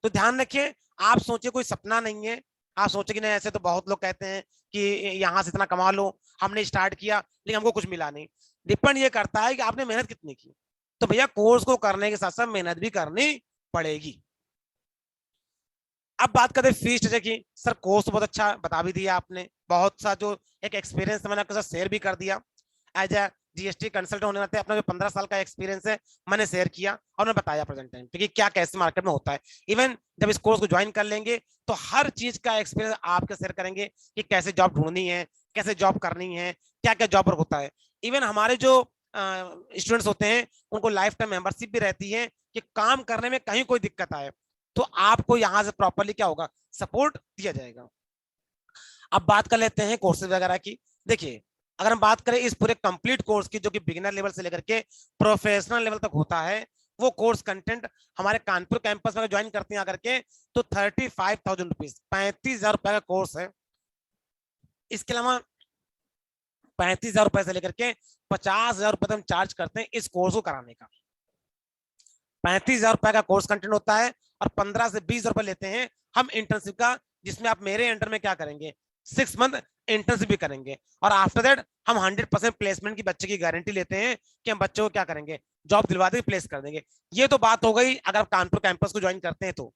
तो ध्यान रखिए, आप सोचिए कोई सपना नहीं है, आप सोचे कि नहीं ऐसे तो बहुत लोग कहते हैं कि यहाँ से इतना कमा लो, हमने स्टार्ट किया लेकिन हमको कुछ मिला नहीं। डिपेंड ये करता है कि आपने मेहनत कितनी की। तो भैया कोर्स को करने के साथ साथ मेहनत भी करनी पड़ेगी। अब बात करते हैं फीस स्ट्रक्चर की। सर कोर्स तो बहुत अच्छा बता भी दिया आपने, बहुत सा जो एक एक्सपीरियंस मैंने आपके साथ शेयर भी कर दिया। एज ए जीएसटी कंसल्टेंट होने नाते अपना जो 15 साल का एक्सपीरियंस है मैंने शेयर किया और मैं बताया प्रेजेंट टाइम पे कि क्या कैसे मार्केट में होता है। इवन जब इस कोर्स को ज्वाइन कर लेंगे तो हर चीज का एक्सपीरियंस आपके शेयर करेंगे कि कैसे जॉब ढूंढनी है, कैसे जॉब करनी है, क्या क्या जॉब वर्क होता है। इवन हमारे जो स्टूडेंट्स होते हैं उनको लाइफ टाइम मेंबरशिप भी रहती है कि काम करने में कहीं कोई दिक्कत आए तो आपको यहाँ से प्रॉपरली क्या होगा, सपोर्ट दिया जाएगा। अब बात कर लेते हैं कोर्सेज वगैरह की। देखिए अगर हम बात करें इस पूरे कंप्लीट कोर्स की जो कि बिगिनर लेवल से लेकर के प्रोफेशनल लेवल तक होता है, वो कोर्स कंटेंट हमारे कानपुर कैंपस में ज्वाइन करते हैं आकर के तो 35,000 रुपीज, 35,000 रुपए का कोर्स है। इसके अलावा 35,000 रुपए से लेकर के 50,000 रुपए हम चार्ज करते हैं इस कोर्स को कराने का। 35,000 रुपए का कोर्स कंटेंट होता है और 15 से 20 रुपए लेते हैं हम इंटर्नशिप का, जिसमें आप मेरे अंडर में क्या करेंगे, 6 मंथ इंटर्नशिप भी करेंगे। और आफ्टर दैट हम 100% प्लेसमेंट की बच्चे की गारंटी लेते हैं कि हम बच्चों को क्या करेंगे, जॉब दिलवा देंगे, प्लेस कर देंगे। ये तो बात हो गई अगर आप कानपुर कैंपस को ज्वाइन करते हैं तो,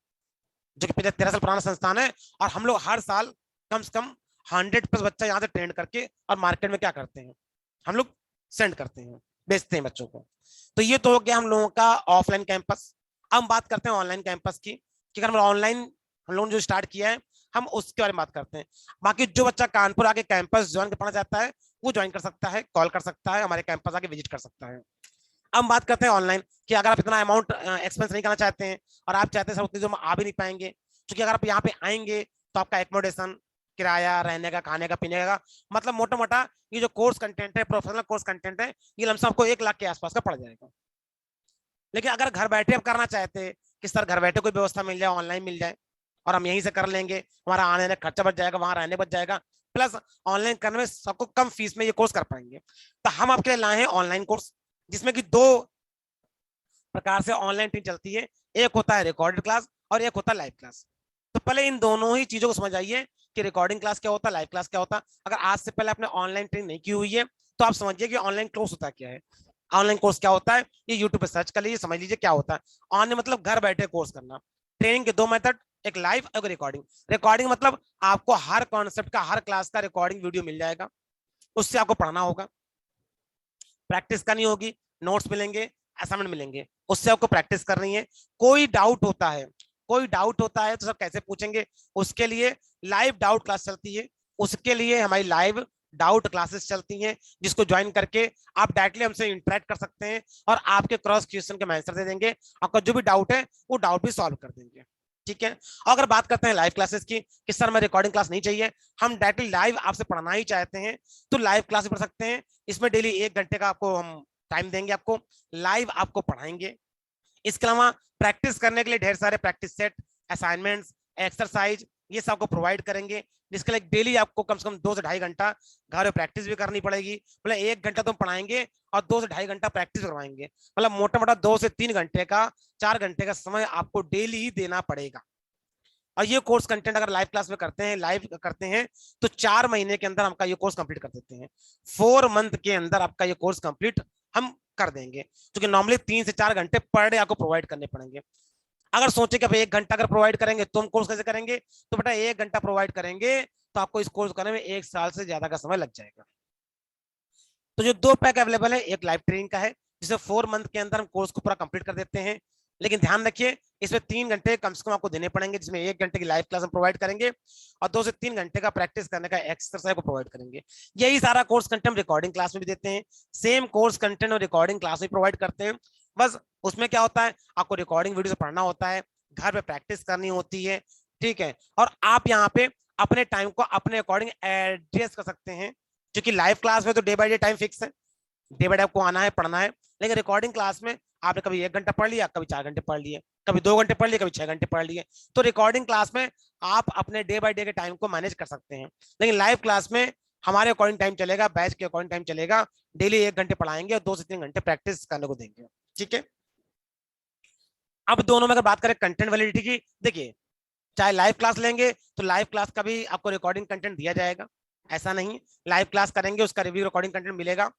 जो कि 13 साल पुराना संस्थान है। और हम लोग हर साल कम से कम 100+ बच्चा यहाँ से ट्रेन करके और मार्केट में क्या करते हैं, हम लोग सेंड करते हैं, बेचते हैं बच्चों को। तो ये तो हो गया हम लोगों का ऑफलाइन कैंपस। अब बात करते हैं ऑनलाइन कैंपस की कि अगर ऑनलाइन हम लोगों ने जो स्टार्ट किया है हम उसके बारे में बात करते हैं। बाकी जो बच्चा कानपुर आके कैंपस ज्वाइन पढ़ना चाहता है वो ज्वाइन कर सकता है, कॉल कर सकता है, हमारे कैंपस आके विजिट कर सकता है। अब बात करते हैं ऑनलाइन कि अगर आप इतना अमाउंट एक्सपेंस नहीं करना चाहते हैं और आप चाहते हैं सर उतनी जो आ भी नहीं पाएंगे, क्योंकि अगर आप यहाँ पे आएंगे तो आपका एकोमोडेशन, किराया, रहने का, खाने का, पीने का, मतलब मोटा मोटा ये जो कोर्स कंटेंट है, प्रोफेशनल कोर्स कंटेंट है, ये लमसम आपको 1 लाख के आसपास का पड़ जाएगा। लेकिन अगर घर बैठे आप करना चाहते हैं कि सर घर बैठे कोई व्यवस्था मिल जाए, ऑनलाइन मिल जाए और हम यहीं से कर लेंगे, हमारा आने जाने खर्चा बच जाएगा, वहां रहने बच जाएगा, प्लस ऑनलाइन करने में सबको कम फीस में ये कोर्स कर पाएंगे, तो हम आपके लिए लाए हैं ऑनलाइन कोर्स जिसमें कि 2 प्रकार से ऑनलाइन टीम चलती है। एक होता है रिकॉर्डेड क्लास और एक होता है लाइव क्लास। तो पहले इन दोनों ही चीजों को समझ आइए कि रिकॉर्डिंग क्लास क्या होता है, लाइव क्लास क्या होता है। अगर आज से पहले आपने ऑनलाइन ट्रेनिंग नहीं की हुई है तो आप समझिए कि ऑनलाइन कोर्स होता क्या है। ऑनलाइन कोर्स क्या होता है ये यूट्यूब पे सर्च कर लीजिए, समझ लीजिए क्या होता है। ऑनलाइन मतलब घर बैठे कोर्स करना। ट्रेनिंग के 2 मेथड, एक लाइव और रिकॉर्डिंग। रिकॉर्डिंग मतलब आपको हर कॉन्सेप्ट का, हर क्लास का रिकॉर्डिंग वीडियो मिल जाएगा, उससे आपको पढ़ना होगा, प्रैक्टिस करनी होगी, नोट्स मिलेंगे, असाइनमेंट मिलेंगे, उससे आपको प्रैक्टिस करनी है। कोई डाउट होता है, कोई डाउट होता है तो सब कैसे पूछेंगे, उसके लिए लाइव डाउट क्लास चलती है। उसके लिए हमारी लाइव डाउट क्लासेस चलती हैं जिसको ज्वाइन करके आप डायरेक्टली हमसे इंटरेक्ट कर सकते हैं और आपके क्रॉस क्वेश्चन के आंसर दे देंगे, आपका जो भी डाउट है वो डाउट भी सॉल्व कर देंगे। ठीक है। अगर बात करते हैं लाइव क्लासेस की कि सर मैं रिकॉर्डिंग क्लास नहीं चाहिए, हम डायरेक्टली लाइव आपसे पढ़ना ही चाहते हैं, तो लाइव क्लास पढ़ सकते हैं। इसमें डेली 1 घंटे का आपको हम टाइम देंगे, आपको लाइव आपको पढ़ाएंगे। इसके अलावा प्रैक्टिस करने के लिए ढेर सारे प्रैक्टिस सेट, असाइनमेंट्स, एक्सरसाइज ये सब आपको प्रोवाइड करेंगे, जिसके लिए डेली आपको कम से कम 2 से ढाई घंटा घर में प्रैक्टिस भी करनी पड़ेगी। मतलब 1 घंटा तुम पढ़ाएंगे और 2 से ढाई घंटा प्रैक्टिस करवाएंगे, मतलब मोटा मोटा 2 से 3 घंटे का, 4 घंटे का समय आपको डेली ही देना पड़ेगा। और ये कोर्स कंटेंट अगर लाइव क्लास में करते हैं, लाइव करते हैं, तो 4 महीने के अंदर आपका ये कोर्स कंप्लीट कर देते हैं। 4 मंथ के अंदर आपका ये कोर्स कंप्लीट हम कर देंगे, क्योंकि नॉर्मली 3 से 4 घंटे पर डे आपको प्रोवाइड करने पड़ेंगे। अगर सोचे कि 1 घंटा अगर प्रोवाइड करेंगे तो हम कोर्स कैसे करेंगे, तो बेटा 1 घंटा प्रोवाइड करेंगे तो आपको इस कोर्स करने में 1 साल से ज्यादा का समय लग जाएगा। तो जो 2 पैक अवेलेबल है, एक लाइव ट्रेनिंग का है जिसे 4 मंथ के अंदर हम कोर्स को पूरा कंप्लीट कर देते हैं, लेकिन ध्यान रखिए इसमें 3 घंटे कम से कम आपको देने पड़ेंगे, जिसमें 1 घंटे की लाइव क्लास हम प्रोवाइड करेंगे और 2 से 3 घंटे का प्रैक्टिस करने का एक्सरसाइज को प्रोवाइड करेंगे। यही सारा कोर्स कंटेंट हम रिकॉर्डिंग क्लास में भी देते हैं, सेम कोर्स कंटेंट और रिकॉर्डिंग क्लास में प्रोवाइड करते हैं। बस उसमें क्या होता है, आपको रिकॉर्डिंग वीडियो से पढ़ना होता है, घर पे प्रैक्टिस करनी होती है। ठीक है। और आप यहाँ पे अपने टाइम को अपने अकॉर्डिंग एडजस्ट कर सकते हैं, क्योंकि लाइव क्लास में तो day by day time fix है, डे बाय डे आपको आना है, पढ़ना है। लेकिन रिकॉर्डिंग क्लास में आपने कभी 1 घंटा पढ़ लिया, कभी 4 घंटे पढ़ लिए, कभी 2 घंटे पढ़ लिए, कभी 6 घंटे पढ़ लिए। तो रिकॉर्डिंग क्लास में आप अपने डे बाय डे के टाइम को मैनेज कर सकते हैं, लेकिन लाइव क्लास में हमारे अकॉर्डिंग टाइम चलेगा, बैच के अकॉर्डिंग टाइम चलेगा। डेली 1 घंटे पढ़ाएंगे और 2 से 3 घंटे प्रैक्टिस करने को देंगे। ठीक है। अब दोनों में अगर बात करें कंटेंट वैलिडिटी की, देखिए चाहे लाइव क्लास लेंगे तो लाइव क्लास का भी आपको रिकॉर्डिंग कंटेंट दिया जाएगा, ऐसा नहीं। लाइव क्लास करेंगे उसका रिव्यू रिकॉर्डिंग कंटेंट मिलेगा,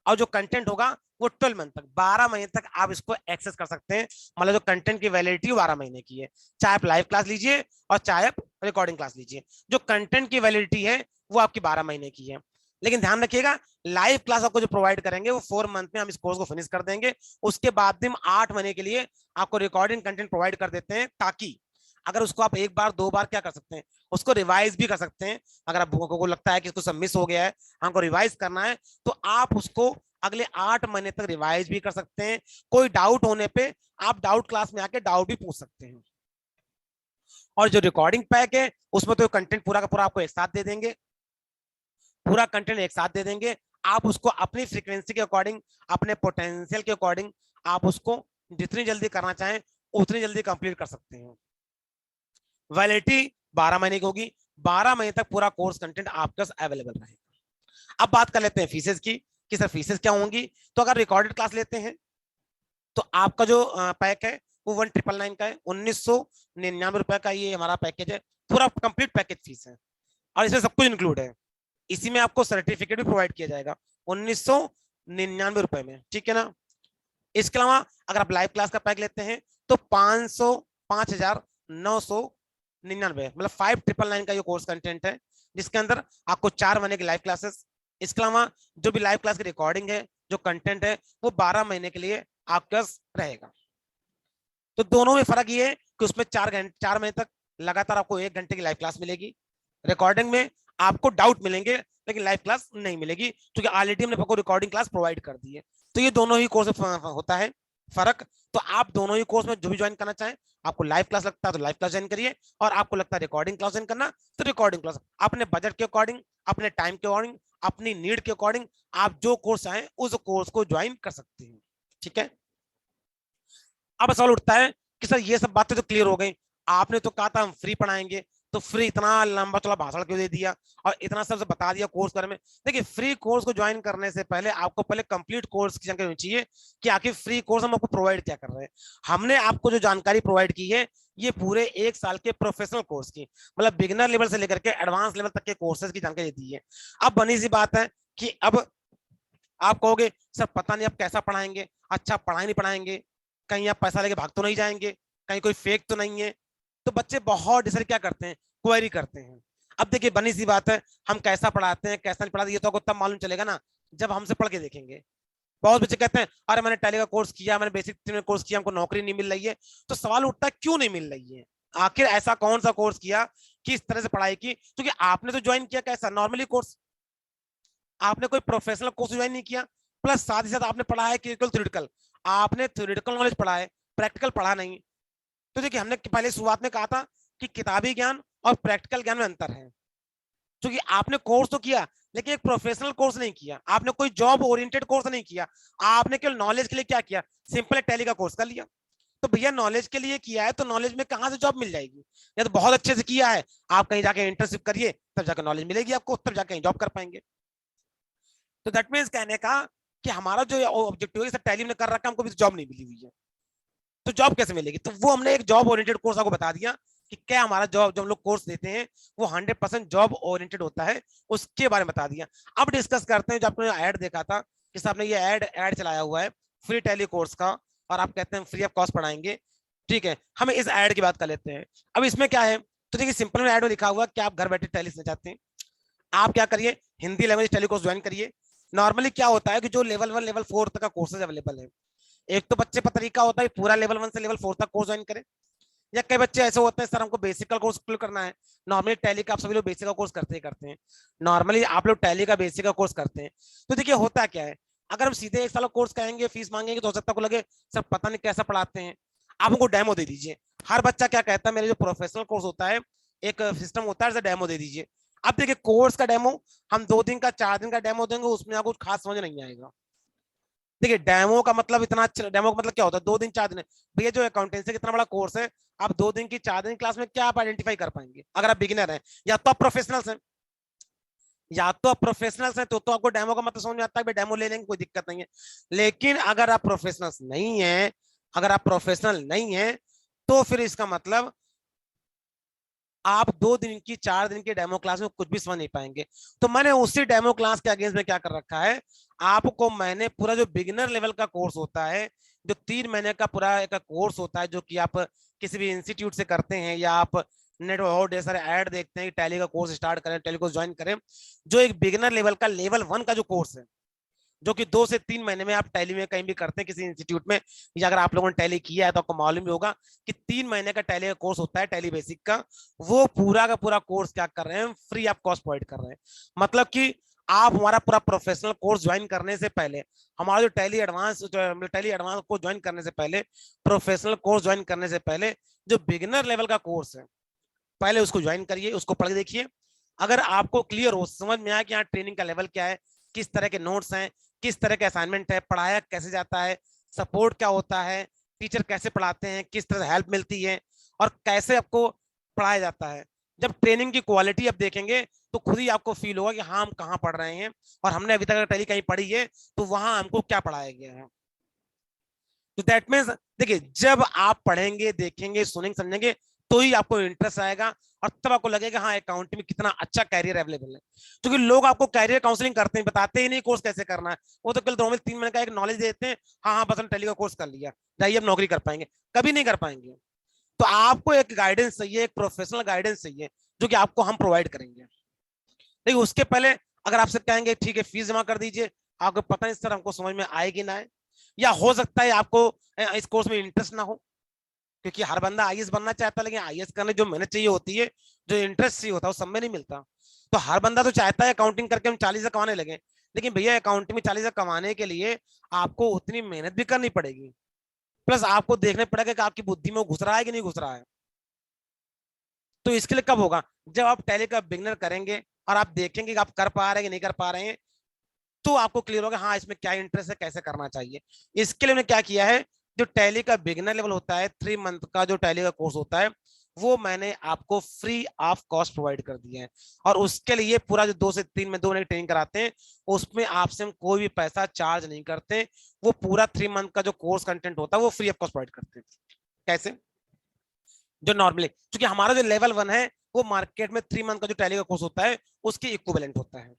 और जो कंटेंट होगा वो 12 मंथ तक, 12 महीने तक आप इसको एक्सेस कर सकते हैं। मतलब जो कंटेंट की वैलिडिटी 12 महीने की है, चाहे आप लाइव क्लास लीजिए और चाहे आप रिकॉर्डिंग क्लास लीजिए, जो कंटेंट की वैलिडिटी है वो आपकी 12 महीने की है। लेकिन ध्यान रखिएगा, लाइव क्लास आपको जो प्रोवाइड करेंगे वो 4 मंथ में हम इस कोर्स को फिनिश कर देंगे। उसके बाद भी हम 8 महीने के लिए आपको रिकॉर्डिंग कंटेंट प्रोवाइड कर देते हैं, ताकि अगर उसको आप एक बार दो बार क्या कर सकते हैं, उसको रिवाइज भी कर सकते हैं। अगर आपको लगता है कि इसको सब मिस हो गया है, हमको रिवाइज करना है, तो आप उसको अगले 8 महीने तक रिवाइज भी कर सकते हैं। कोई डाउट होने पे आप डाउट क्लास में आके डाउट भी पूछ सकते हैं। और जो रिकॉर्डिंग पैक है उसमें तो कंटेंट पूरा का पूरा आपको एक साथ दे देंगे, पूरा कंटेंट एक साथ दे देंगे। आप उसको अपनी फ्रीक्वेंसी के अकॉर्डिंग, अपने पोटेंशियल के अकॉर्डिंग आप उसको जितनी जल्दी करना चाहें उतनी जल्दी कंप्लीट कर सकते हैं। वैलिडिटी 12 महीने की होगी, 12 महीने तक पूरा कोर्स कंटेंट आपके पास अवेलेबल रहेगा। अब बात कर लेते हैं फीसेस की कि सर फीसेस क्या होंगी। तो अगर रिकॉर्डेड क्लास लेते हैं तो आपका जो पैक है वो 1999 का है, 1999 रुपए का ये हमारा पैकेज है। पूरा कंप्लीट पैकेज फीस है और इसमें सब कुछ इंक्लूड है। इसी में आपको सर्टिफिकेट भी प्रोवाइड किया जाएगा 1999 रुपए में, ठीक है ना। इसके अलावा अगर आप लाइव क्लास का पैक लेते हैं तो 5,0999, मतलब 5,999 का ये कोर्स कंटेंट है, जिसके अंदर आपको 4 महीने की लाइव क्लासेस, इसके अलावा जो भी लाइव क्लास की रिकॉर्डिंग है, जो कंटेंट है, वो 12 महीने के लिए आपके पास रहेगा। तो दोनों में फर्क ये है कि उसमें 4 महीने तक लगातार आपको 1 घंटे की लाइव क्लास मिलेगी, रिकॉर्डिंग में आपको डाउट मिलेंगे लेकिन लाइव क्लास नहीं मिलेगी, क्योंकि ऑलरेडी हमने आपको रिकॉर्डिंग क्लास प्रोवाइड कर दी है। तो ये दोनों ही कोर्स होता है फर्क। तो आप दोनों ही कोर्स में जो भी ज्वाइन करना चाहें, आपको लाइव क्लास लगता है तो लाइव क्लास ज्वाइन करिए, और आपको लगता है रिकॉर्डिंग क्लास ज्वाइन करना तो रिकॉर्डिंग क्लास। अपने बजट के अकॉर्डिंग, अपने टाइम के अकॉर्डिंग, अपनी नीड के अकॉर्डिंग आप जो कोर्स चाहें उस कोर्स को ज्वाइन कर सकते हैं। ठीक है। अब सवाल उठता है कि सर ये सब बातें तो क्लियर हो गई, आपने तो कहा था हम फ्री पढ़ाएंगे, तो फ्री इतना लंबा चौड़ा भाषण क्यों दे दिया और इतना सब बता दिया कोर्स बारे में। देखिए फ्री कोर्स को ज्वाइन करने से पहले आपको पहले कंप्लीट कोर्स की जानकारी होनी चाहिए कि आखिर फ्री कोर्स हम आपको प्रोवाइड क्या कर रहे हैं। हमने आपको जो जानकारी प्रोवाइड की है ये पूरे 1 साल के प्रोफेशनल कोर्स की, मतलब बिगिनर लेवल से लेकर के एडवांस लेवल तक के कोर्सेज की जानकारी दी है। अब बनी सी बात है कि अब आप कहोगे सर पता नहीं आप कैसा पढ़ाएंगे, अच्छा पढ़ाई नहीं पढ़ाएंगे, कहीं आप पैसा लेके भाग तो नहीं जाएंगे, कहीं कोई फेक तो नहीं है। तो बच्चे बहुत डिसाइड क्या करते हैं, क्वेरी करते हैं। अब देखिए बनी सी बात है, हम कैसा पढ़ाते हैं कैसा नहीं पढ़ाते ये तो आपको तब मालूम चलेगा ना जब हमसे पढ़ के देखेंगे। बहुत बच्चे कहते हैं अरे मैंने टैली का कोर्स किया, मैंने बेसिक कोर्स किया, हमको नौकरी नहीं मिल रही है। तो सवाल उठता है क्यों नहीं मिल रही है, आखिर ऐसा कौन सा कोर्स किया कि इस तरह से पढ़ाई की। क्योंकि आपने तो ज्वाइन किया कैसा नॉर्मली कोर्स, आपने कोई प्रोफेशनल कोर्स ज्वाइन नहीं किया, प्लस साथ ही साथ आपने पढ़ा है केवल थ्योरेटिकल, आपने थ्योरेटिकल नॉलेज पढ़ा है, प्रैक्टिकल पढ़ा नहीं। तो देखिए हमने पहले शुरुआत में कहा था कि किताबी ज्ञान और प्रैक्टिकल ज्ञान में अंतर है। क्योंकि आपने कोर्स तो किया लेकिन एक प्रोफेशनल कोर्स नहीं किया, आपने कोई जॉब ओरिएंटेड कोर्स नहीं किया, आपने केवल नॉलेज के लिए क्या किया, सिंपल टैली का कोर्स कर लिया। तो भैया नॉलेज के लिए किया है तो नॉलेज में कहां से जॉब मिल जाएगी, या तो बहुत अच्छे से किया है आप कहीं जाके इंटर्नशिप करिए तब जाकर नॉलेज मिलेगी आपको, तब जाके जॉब कर पाएंगे। तो दैट मीन्स कहने का कि हमारा जो ऑब्जेक्टिव है सर टैली में कर रखा है, हमको भी जॉब नहीं मिली हुई है, तो जॉब कैसे मिलेगी। तो वो हमने एक जॉब ओरिएंटेड कोर्स आपको बता दिया कि क्या हमारा जॉब जो हम लोग कोर्स देते हैं वो 100% जॉब ओरिएंटेड होता है, उसके बारे में बता दिया। अब डिस्कस करते हैं जो आपने ऐड देखा था कि साहब ने ये ऐड चलाया हुआ है फ्री टैली कोर्स का, और आप कहते हैं फ्री ऑफ कॉस्ट पढ़ाएंगे। ठीक है, हम इस ऐड की बात कर लेते हैं। अब इसमें क्या है, तो देखिए सिंपल में ऐड में लिखा हुआ कि आप घर बैठे टैली सीखना चाहते हैं, आप क्या करिए Hindi language tally course join करिए। नॉर्मली क्या होता है कि जो लेवल 1 लेवल 4 तक का कोर्सेज अवेलेबल है, एक तो बच्चे का तरीका होता है पूरा लेवल 1 से लेवल 4 तक कोर्स ज्वाइन करें, या कई बच्चे ऐसे होते हैं सर हमको बेसिक का कोर्स करना है। नॉर्मली टैली का आप सभी लोग बेसिक का कोर्स करते ही करते हैं, नॉर्मली आप लोग टैली का बेसिक का कोर्स करते हैं। तो देखिए होता क्या है, अगर हम सीधे 1 साल का कोर्स कहेंगे फीस मांगेंगे तो हो सकता है को लगे सर पता नहीं कैसा पढ़ाते हैं, आप हमको डेमो दे दीजिए। हर बच्चा क्या कहता है मेरे जो प्रोफेशनल कोर्स होता है एक सिस्टम होता है डेमो दे दीजिए। अब देखिए कोर्स का डेमो हम 2 दिन का 4 दिन का डेमो देंगे, उसमें आपको खास समझ नहीं आएगा। देखिए डेमो का मतलब इतना अच्छा, डेमो का मतलब क्या होता है 2 दिन 4 दिन भैया जो अकाउंटेंसी कितना बड़ा कोर्स है, आप 2 दिन की 4 दिन क्लास में क्या आप आइडेंटिफाई कर पाएंगे। अगर आप बिगिनर हैं या तो आप प्रोफेशनल्स हैं, या तो आप प्रोफेशनल्स हैं तो आपको डेमो का मतलब समझ में आता है, डेमो ले लेंगे कोई दिक्कत नहीं है। लेकिन अगर आप प्रोफेशनल्स नहीं है, अगर आप प्रोफेशनल नहीं है, तो फिर इसका मतलब आप 2 दिन की 4 दिन की डेमो क्लास में कुछ भी समझ नहीं पाएंगे। तो मैंने उसी डेमो क्लास के अगेंस्ट में क्या कर रखा है, आपको मैंने पूरा जो बिगिनर लेवल का कोर्स होता है, जो 3 महीने का पूरा एक कोर्स होता है, जो कि आप किसी भी इंस्टीट्यूट से करते हैं या आप नेट और ढेर सारे ऐड देखते हैं कि टैली का कोर्स स्टार्ट करें, टैली कोर्स ज्वाइन करें, जो एक बिगिनर लेवल का लेवल 1 का जो कोर्स है, जो कि 2 से 3 महीने में आप टैली में कहीं भी करते हैं किसी इंस्टीट्यूट में, या अगर आप लोगों ने टैली किया है तो आपको मालूम भी होगा कि 3 महीने का टैली का कोर्स होता है, टैली बेसिक का। वो पूरा का पूरा कोर्स क्या कर रहे हैं, फ्री ऑफ कॉस्ट प्रोवाइड कर रहे हैं। मतलब कि आप हमारा पूरा प्रोफेशनल कोर्स ज्वाइन करने से पहले, हमारा जो टैली एडवांस को ज्वाइन करने से पहले, प्रोफेशनल कोर्स ज्वाइन करने से पहले, जो बिगिनर लेवल का कोर्स है, पहले उसको ज्वाइन करिए, उसको पढ़ के देखिए। अगर आपको क्लियर हो, समझ में आया कि यहाँ ट्रेनिंग का लेवल क्या है, किस तरह के नोट्स हैं, किस तरह के असाइनमेंट है, पढ़ाया कैसे जाता है, सपोर्ट क्या होता है, टीचर कैसे पढ़ाते हैं, किस तरह से हेल्प मिलती है, और कैसे आपको पढ़ाया जाता है, जब ट्रेनिंग की क्वालिटी आप देखेंगे तो खुद ही आपको फील होगा कि हाँ हम कहाँ पढ़ रहे हैं, और हमने अभी तक टैली कहीं पढ़ी है तो वहां हमको क्या पढ़ाया गया है। तो दैट मीन्स, देखिए जब आप पढ़ेंगे, देखेंगे, सुनेंगे, समझेंगे, तो ही आपको इंटरेस्ट आएगा, और तब आपको लगेगा हाँ अकाउंटिंग में कितना अच्छा कैरियर अवेलेबल है। क्योंकि लोग आपको कैरियर काउंसलिंग करते हैं, बताते ही नहीं कोर्स कैसे करना है, वो तो केवल नॉर्मल 3 महीने का एक नॉलेज देते हैं, हाँ हाँ बस हम टैली का कोर्स कर लिया, जाइए अब नौकरी कर पाएंगे, कभी नहीं कर पाएंगे। तो आपको एक गाइडेंस चाहिए, एक प्रोफेशनल गाइडेंस चाहिए, जो कि आपको हम प्रोवाइड करेंगे। देखिए उसके पहले अगर आपसे कहेंगे ठीक है फीस जमा कर दीजिए, आपको पता नहीं सर हमको समझ में आएगी ना है, या हो सकता है आपको इस कोर्स में इंटरेस्ट ना हो, क्योंकि हर बंदा आईएएस बनना चाहता है, लेकिन आईएएस करने जो मेहनत चाहिए होती है, जो इंटरेस्ट चाहिए होता है, वो सब में नहीं मिलता। तो हर बंदा तो चाहता है अकाउंटिंग करके हम 40,000 कमाने लगे, लेकिन भैया अकाउंटिंग में 40,000 कमाने के लिए आपको उतनी मेहनत भी करनी पड़ेगी, प्लस आपको देखने पड़ेगा कि आपकी बुद्धि में घुस रहा है कि नहीं घुस रहा है। तो इसके लिए कब होगा, जब आप टैली का बिगनर करेंगे और आप देखेंगे कि आप कर पा रहे हैं कि नहीं कर पा रहे हैं, तो आपको क्लियर होगा हाँ इसमें क्या इंटरेस्ट है, कैसे करना चाहिए। इसके लिए मैंने क्या किया है, जो टैली का बिगिनर लेवल होता है, 3 मंथ का जो टैली का कोर्स होता है, वो मैंने आपको फ्री ऑफ कॉस्ट प्रोवाइड कर दिया है। और उसके लिए पूरा जो 2 से 3 में 2 महीने ट्रेनिंग कराते हैं, उसमें आपसे हम कोई भी पैसा चार्ज नहीं करते। वो पूरा 3 मंथ का जो कोर्स कंटेंट होता है वो फ्री ऑफ कॉस्ट प्रोवाइड करते हैं। कैसे, जो नॉर्मली, क्योंकि हमारा जो लेवल 1 है वो मार्केट में 3 मंथ का जो टैली का कोर्स होता है उसके इक्विवेलेंट होता है।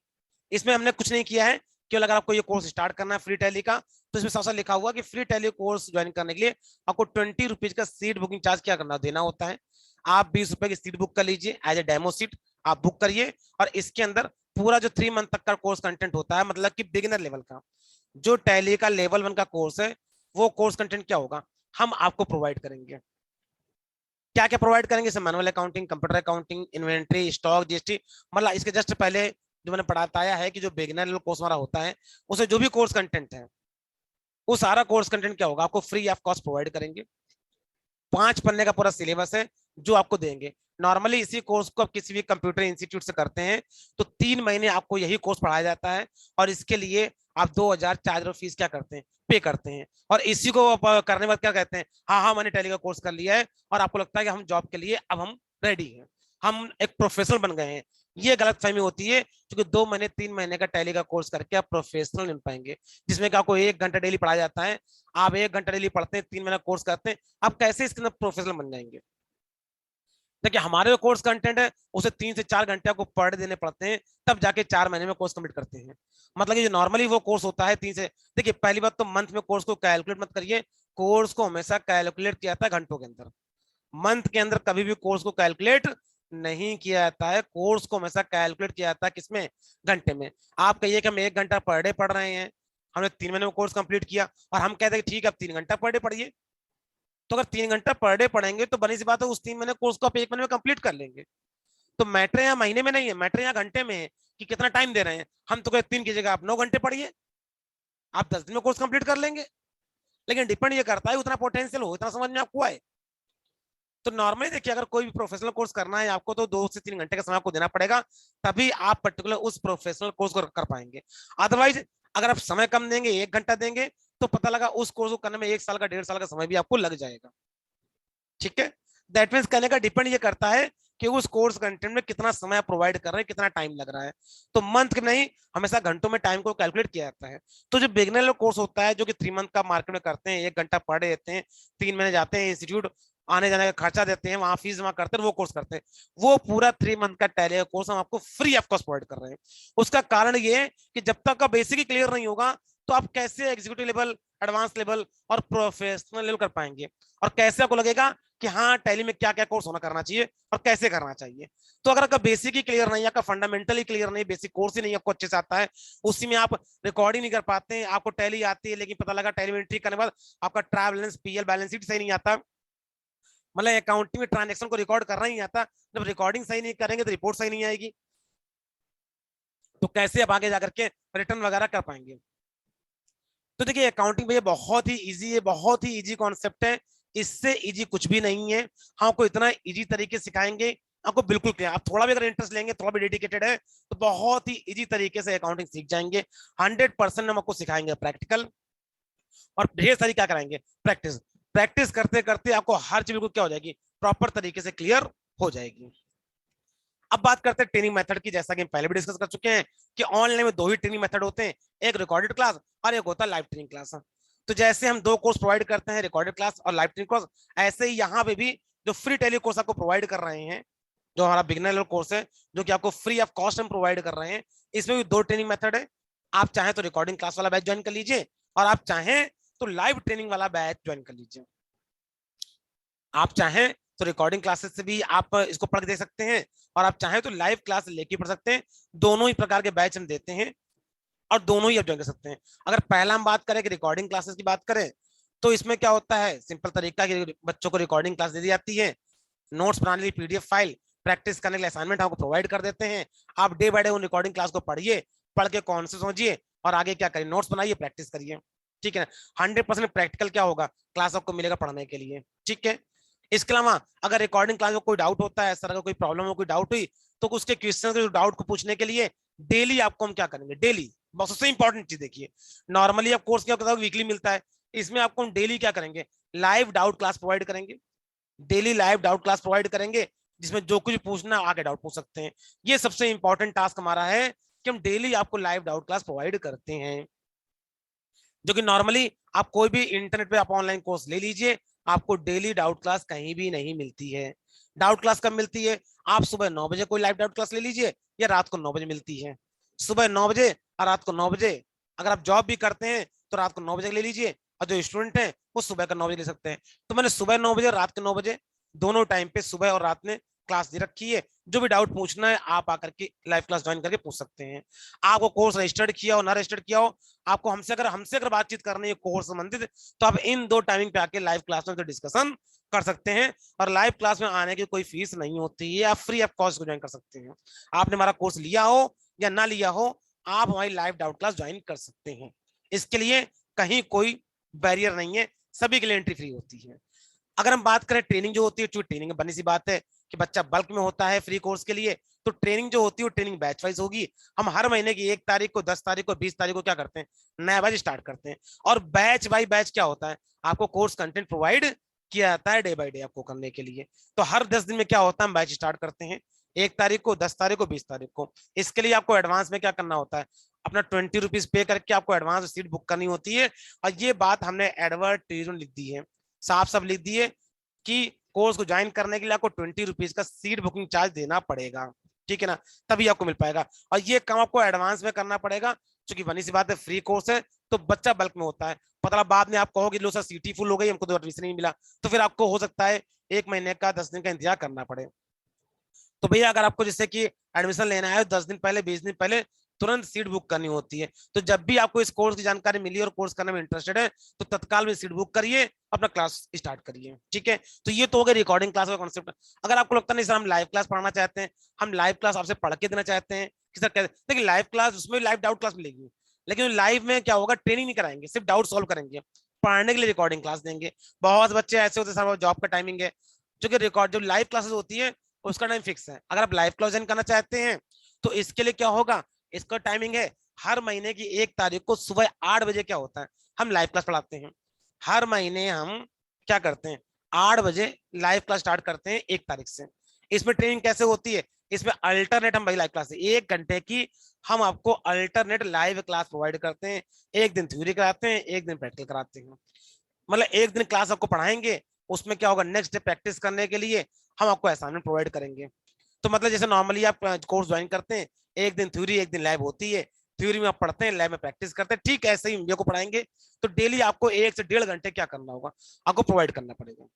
इसमें हमने कुछ नहीं किया है, केवल अगर आपको ये कोर्स स्टार्ट करना है फ्री टैली का, तो इसमें साफ साफ लिखा हुआ कि फ्री टैली कोर्स ज्वाइन करने के लिए आपको 20 रुपीज का सीट बुकिंग चार्ज क्या करना देना होता है। आप 20 रुपए की सीट बुक कर लीजिए एज ए डेमो सीट, आप बुक करिए, और इसके अंदर पूरा जो 3 मंथ तक का कोर्स कंटेंट होता है, मतलब कि बिगिनर लेवल का जो टैली का लेवल 1 का कोर्स है, वो कोर्स कंटेंट क्या होगा, हम आपको प्रोवाइड करेंगे। क्या क्या प्रोवाइड करेंगे, जैसे manual accounting, computer accounting, inventory, stock, GST, मतलब इसके जस्ट पहले जो मैंने बताया है कि जो बिगिनर लेवल कोर्स हमारा होता है, उसे जो भी कोर्स कंटेंट है, वो सारा कोर्स कंटेंट क्या होगा, आपको फ्री ऑफ कॉस्ट प्रोवाइड करेंगे। 5 पन्ने का पूरा सिलेबस है जो आपको देंगे। नॉर्मली इसी कोर्स को आप किसी भी कंप्यूटर इंस्टीट्यूट से करते हैं तो 3 महीने आपको यही कोर्स पढ़ाया जाता है, और इसके लिए आप 2,000 4,000 फीस क्या करते हैं, पे करते हैं। और इसी को करने के बाद क्या कहते हैं, हाँ हाँ मैंने टैली का कोर्स कर लिया है, और आपको लगता है कि हम जॉब के लिए अब हम रेडी हैं, हम एक प्रोफेशनल बन गए हैं। ये गलत फहमी होती है, क्योंकि 2 महीने 3 महीने का टैली का कोर्स करके आप प्रोफेशनल बन पाएंगे, जिसमें कि आपको 1 घंटा डेली पढ़ाया जाता है। आप 1 घंटा डेली पढ़ते हैं, 3 महीना कोर्स करते हैं, आप कैसे इसके अंदर प्रोफेशनल बन जाएंगे। देखिए हमारे जो कोर्स कंटेंट है उसे 3 से 4 घंटे आपको पर डे देने पड़ते हैं, तब जाके 4 महीने में कोर्स कंप्लीट करते हैं। मतलब कि जो नॉर्मली वो कोर्स होता है 3 से, देखिए पहली बात तो मंथ में कोर्स को कैलकुलेट मत करिए, कोर्स को हमेशा कैलकुलेट किया जाता है घंटों के अंदर। मंथ के अंदर कभी भी कोर्स को कैलकुलेट नहीं किया जाता है, कोर्स को हमेशा कैलकुलेट किया जाता है किसमें, घंटे में। आप कहिए कि हम 1 घंटा पर डे पढ़ रहे हैं, हमने 3 महीने में कोर्स कंप्लीट किया, और हम कहते हैं कि ठीक है अब 3 घंटा पर डे पढ़िए, तो अगर 3 घंटा पर डे पढ़ेंगे तो बनी सी बात है उस 3 महीने कोर्स को आप 1 महीने में कंप्लीट कर लेंगे। तो मैटर यहाँ महीने में नहीं है, मैटर यहाँ घंटे में है कि कितना टाइम दे रहे हैं। हम तो कहते 3 की जगह आप 9 घंटे पढ़िए, आप 10 दिन में कोर्स कंप्लीट कर लेंगे। लेकिन डिपेंड ये करता है उतना पोटेंशियल हो, इतना समझ में आपको आए। तो नॉर्मली देखिए अगर कोई भी प्रोफेशनल कोर्स करना है आपको, तो 2 से 3 घंटे का समय आपको देना पड़ेगा, तभी आप पर्टिकुलर उस प्रोफेशनल कोर्स को कर पाएंगे। अदरवाइज अगर आप समय कम देंगे, 1 घंटा देंगे, तो पता लगा उस कोर्स को करने में 1 साल का 1.5 साल का समय भी आपको लग जाएगा। ठीक है, दैट मीन्स कहने का डिपेंड ये करता है कि उस कोर्स कंटेंट में कितना समय प्रोवाइड कर रहे हैं, कितना टाइम लग रहा है। तो मंथ के नहीं, हमेशा घंटों में टाइम को कैलकुलेट किया जाता है। तो जो बिगनर कोर्स होता है जो कि 3 मंथ का मार्केट में करते हैं, 1 घंटा पढ़ देते हैं, 3 महीने जाते हैं इंस्टीट्यूट, आने जाने का खर्चा देते हैं, वहां फीस जमा करते हैं, वो कोर्स करते हैं, वो पूरा 3 मंथ का टैली का कोर्स हम आपको फ्री ऑफ कॉस्ट प्रोवाइड कर रहे हैं। उसका कारण ये है कि जब तक का बेसिक ही क्लियर नहीं होगा तो आप कैसे एग्जीक्यूटिव लेवल, एडवांस लेवल और प्रोफेशनल लेवल कर पाएंगे, और कैसे आपको लगेगा कि हाँ टैली में क्या क्या कोर्स होना करना चाहिए और कैसे करना चाहिए। तो अगर आपका बेसिक ही क्लियर नहीं है, आपका फंडामेंटल ही क्लियर नहीं, बेसिक कोर्स ही नहीं आपको अच्छे से आता है, उसी में आप रिकॉर्डिंग नहीं कर पाते हैं, आपको टैली आती है लेकिन पता लगा टैली में एंट्री करने के बाद आपका trial balance, PL balance sheet सही नहीं आता, मतलब अकाउंटिंग में ट्रांजेक्शन को रिकॉर्ड करना नहीं आता, जब रिकॉर्डिंग सही नहीं करेंगे तो रिपोर्ट सही नहीं आएगी, तो कैसे आप आगे जाकर के रिटर्न वगैरह कर पाएंगे। तो देखिए अकाउंटिंग भैया बहुत ही इजी है, बहुत ही इजी कॉन्सेप्ट है, इससे इजी कुछ भी नहीं है। हम आपको इतना इजी तरीके सिखाएंगे, आपको बिल्कुल क्लियर, आप थोड़ा भी अगर इंटरेस्ट लेंगे, थोड़ा भी डेडिकेटेड है तो बहुत ही इजी तरीके से अकाउंटिंग सीख जाएंगे। 100% हम आपको सिखाएंगे प्रैक्टिकल, और ढेर सारी क्या कराएंगे, प्रैक्टिस। प्रैक्टिस करते करते आपको हर चीज को क्या हो जाएगी, प्रॉपर तरीके से क्लियर हो जाएगी। अब बात करते हैं ट्रेनिंग मेथड की, जैसा कि हम पहले भी डिस्कस कर चुके हैं कि ऑनलाइन में 2 ही ट्रेनिंग मेथड होते हैं, एक रिकॉर्डेड क्लास और एक होता है लाइव ट्रेनिंग क्लास। तो जैसे हम 2 कोर्स प्रोवाइड करते हैं, रिकॉर्डेड क्लास और लाइव ट्रेनिंग कोर्स, ऐसे ही यहाँ पे भी जो फ्री टेली कोर्स आपको प्रोवाइड कर रहे हैं, जो हमारा बिगिनर लेवल कोर्स है जो कि आपको फ्री ऑफ कॉस्ट हम प्रोवाइड कर रहे हैं, इसमें भी 2 ट्रेनिंग मेथड है। आप चाहें तो रिकॉर्डिंग क्लास वाला बैच ज्वाइन कर लीजिए, और आप चाहें तो लाइव ट्रेनिंग वाला बैच ज्वाइन कर लीजिए। आप चाहें तो रिकॉर्डिंग क्लासेस से भी आप इसको पढ़ दे सकते हैं, और आप चाहें तो लाइव क्लास लेके पढ़ सकते हैं। दोनों ही प्रकार के बैच हम देते हैं और दोनों ही आप ज्वाइन कर सकते हैं। अगर पहला हम बात करें कि रिकॉर्डिंग क्लासेस की बात करें, तो इसमें क्या होता है, सिंपल तरीका कि बच्चों को रिकॉर्डिंग क्लास दे दी जाती है, नोट्स बनाने के लिए पीडीएफ फाइल, प्रैक्टिस करने के लिए असाइनमेंट आपको प्रोवाइड कर देते हैं। आप डे बाय डे उन रिकॉर्डिंग क्लास को पढ़िए, पढ़ के कौन से समझिए और आगे क्या करिए, नोट्स बनाइए, प्रैक्टिस करिए। ठीक है ना, 100% प्रैक्टिकल क्या होगा, क्लास आपको मिलेगा पढ़ने के लिए। ठीक है, इसके अलावा अगर रिकॉर्डिंग क्लास में कोई डाउट होता है, इस तरह का कोई प्रॉब्लम हो, कोई डाउट हुई, तो उसके क्वेश्चन के डाउट को पूछने के लिए डेली आपको हम क्या करेंगे, डेली, बस सबसे इंपॉर्टेंट चीज देखिए, नॉर्मली आप कोर्स क्या होता है, वीकली मिलता है, इसमें आपको हम डेली क्या करेंगे, लाइव डाउट क्लास प्रोवाइड करेंगे। Daily live doubt class provide करेंगे, जिसमें जो कुछ पूछना आगे डाउट पूछ सकते हैं। ये सबसे इंपॉर्टेंट टास्क हमारा है कि हम डेली आपको लाइव डाउट क्लास प्रोवाइड करते हैं, जो कि नॉर्मली आप कोई भी इंटरनेट पे आप ऑनलाइन कोर्स ले लीजिए, आपको डेली डाउट क्लास कहीं भी नहीं मिलती है। डाउट क्लास कब मिलती है, आप सुबह 9 बजे कोई लाइव डाउट क्लास ले लीजिए, या रात को 9 बजे मिलती है। सुबह 9 बजे और रात को 9 बजे। अगर आप जॉब भी करते हैं तो रात को 9 बजे ले लीजिए, और जो स्टूडेंट है वो सुबह का 9 बजे ले सकते हैं। तो मैंने सुबह 9 बजे और रात के 9 बजे दोनों टाइम पे, सुबह और रात में क्लास दे रखी है। जो भी डाउट पूछना है आप आकर के लाइव क्लास ज्वाइन करके पूछ सकते हैं। आपको कोर्स रजिस्टर्ड किया हो ना रजिस्टर्ड किया हो, आपको हमसे अगर बातचीत करनी है कोर्स संबंधित, तो आप इन 2 टाइमिंग पे आके लाइव क्लास में डिस्कशन कर सकते हैं। और लाइव क्लास में आने की कोई फीस नहीं होती है, आप फ्री ऑफ कॉस्ट को ज्वाइन कर सकते हैं। आपने हमारा कोर्स लिया हो या ना लिया हो, आप हमारी लाइव डाउट क्लास ज्वाइन कर सकते हैं। इसके लिए कहीं कोई बैरियर नहीं है, सभी के लिए एंट्री फ्री होती है। अगर हम बात करें ट्रेनिंग जो होती है, ट्रेनिंग बनी सी बात है कि बच्चा बल्क में होता है फ्री कोर्स के लिए, तो ट्रेनिंग जो होती है वो ट्रेनिंग बैच वाइज होगी। हम हर महीने की 1 तारीख को, 10 तारीख को, 20 तारीख को क्या करते हैं, नया बैच स्टार्ट करते हैं। और बैच बाई बैच क्या होता है, आपको कोर्स कंटेंट प्रोवाइड किया जाता है डे बाई डे आपको करने के लिए। तो हर 10 दिन में क्या होता है, हम बैच स्टार्ट करते हैं 1 तारीख को, 10 तारीख को, 20 तारीख को। इसके लिए आपको एडवांस में क्या करना होता है, अपना 20 रुपीज पे करके आपको एडवांस सीट बुक करनी होती है। और ये बात हमने एडवर्टीजमेंट लिख दी है, साफ साफ लिख दी है कि कोर्स को ज्वाइन करने के लिए आपको 20 रुपीज का सीट बुकिंग चार्ज देना पड़ेगा। ठीक है ना, तभी आपको मिल पाएगा। और ये काम आपको एडवांस में करना पड़ेगा, क्योंकि बनी सी बात है फ्री कोर्स है, तो बच्चा बल्क में होता है। पता बाद में आप कहोगे लो सर सीट ही फुल हो गई, हमको तो एडमिशन नहीं मिला, तो फिर आपको हो सकता है 1 महीने का, 10 दिन का इंतजार करना पड़े। तो भैया अगर आपको जैसे कि एडमिशन लेना है 10 दिन पहले, 20 दिन पहले तुरंत सीट बुक करनी होती है। तो जब भी आपको इस कोर्स की जानकारी मिली और कोर्स करने में इंटरेस्टेड है, तो तत्काल में सीट बुक करिए, अपना क्लास स्टार्ट करिए। ठीक है, तो ये तो हो गया रिकॉर्डिंग क्लास का कॉन्सेप्ट। अगर आपको लगता नहीं सर हम लाइव क्लास पढ़ाना चाहते हैं, हम लाइव क्लास आपसे पढ़ के देना चाहते हैं कि सर कैसे, देखिए लाइव क्लास, उसमें लाइव डाउट क्लास मिलेगी, लेकिन लाइव में क्या होगा, ट्रेनिंग नहीं कराएंगे, सिर्फ डाउट सॉल्व करेंगे, पढ़ने के लिए रिकॉर्डिंग क्लास देंगे। बहुत बच्चे ऐसे होते हैं सर जॉब का टाइमिंग है, जो कि रिकॉर्ड जो लाइव क्लासेस होती है उसका टाइम फिक्स है। अगर आप लाइव क्लास ज्वाइन करना चाहते हैं तो इसके लिए क्या होगा, इसका टाइमिंग है हर महीने की 1 तारीख को सुबह 8 बजे क्या होता है, हम लाइव क्लास पढ़ाते हैं। हर महीने हम क्या करते हैं, 8 बजे लाइव क्लास स्टार्ट करते हैं 1 तारीख से। इसमें ट्रेनिंग कैसे होती है, इसमें अल्टरनेट हम भाई लाइव क्लास 1 घंटे की हम आपको अल्टरनेट लाइव क्लास प्रोवाइड करते हैं। एक दिन थ्योरी कराते हैं, एक दिन प्रैक्टिकल कराते हैं। मतलब एक दिन क्लास आपको पढ़ाएंगे, उसमें क्या होगा, नेक्स्ट डे प्रैक्टिस करने के लिए हम आपको असाइनमेंट प्रोवाइड करेंगे। तो मतलब जैसे नॉर्मली आप कोर्स ज्वाइन करते हैं, एक दिन थ्योरी एक दिन लैब होती है, थ्योरी में आप पढ़ते हैं, लैब में प्रैक्टिस करते हैं, ठीक ऐसे ही इंडिया को पढ़ाएंगे। तो डेली आपको 1 से 1.5 घंटे क्या करना होगा, आपको प्रोवाइड करना पड़ेगा।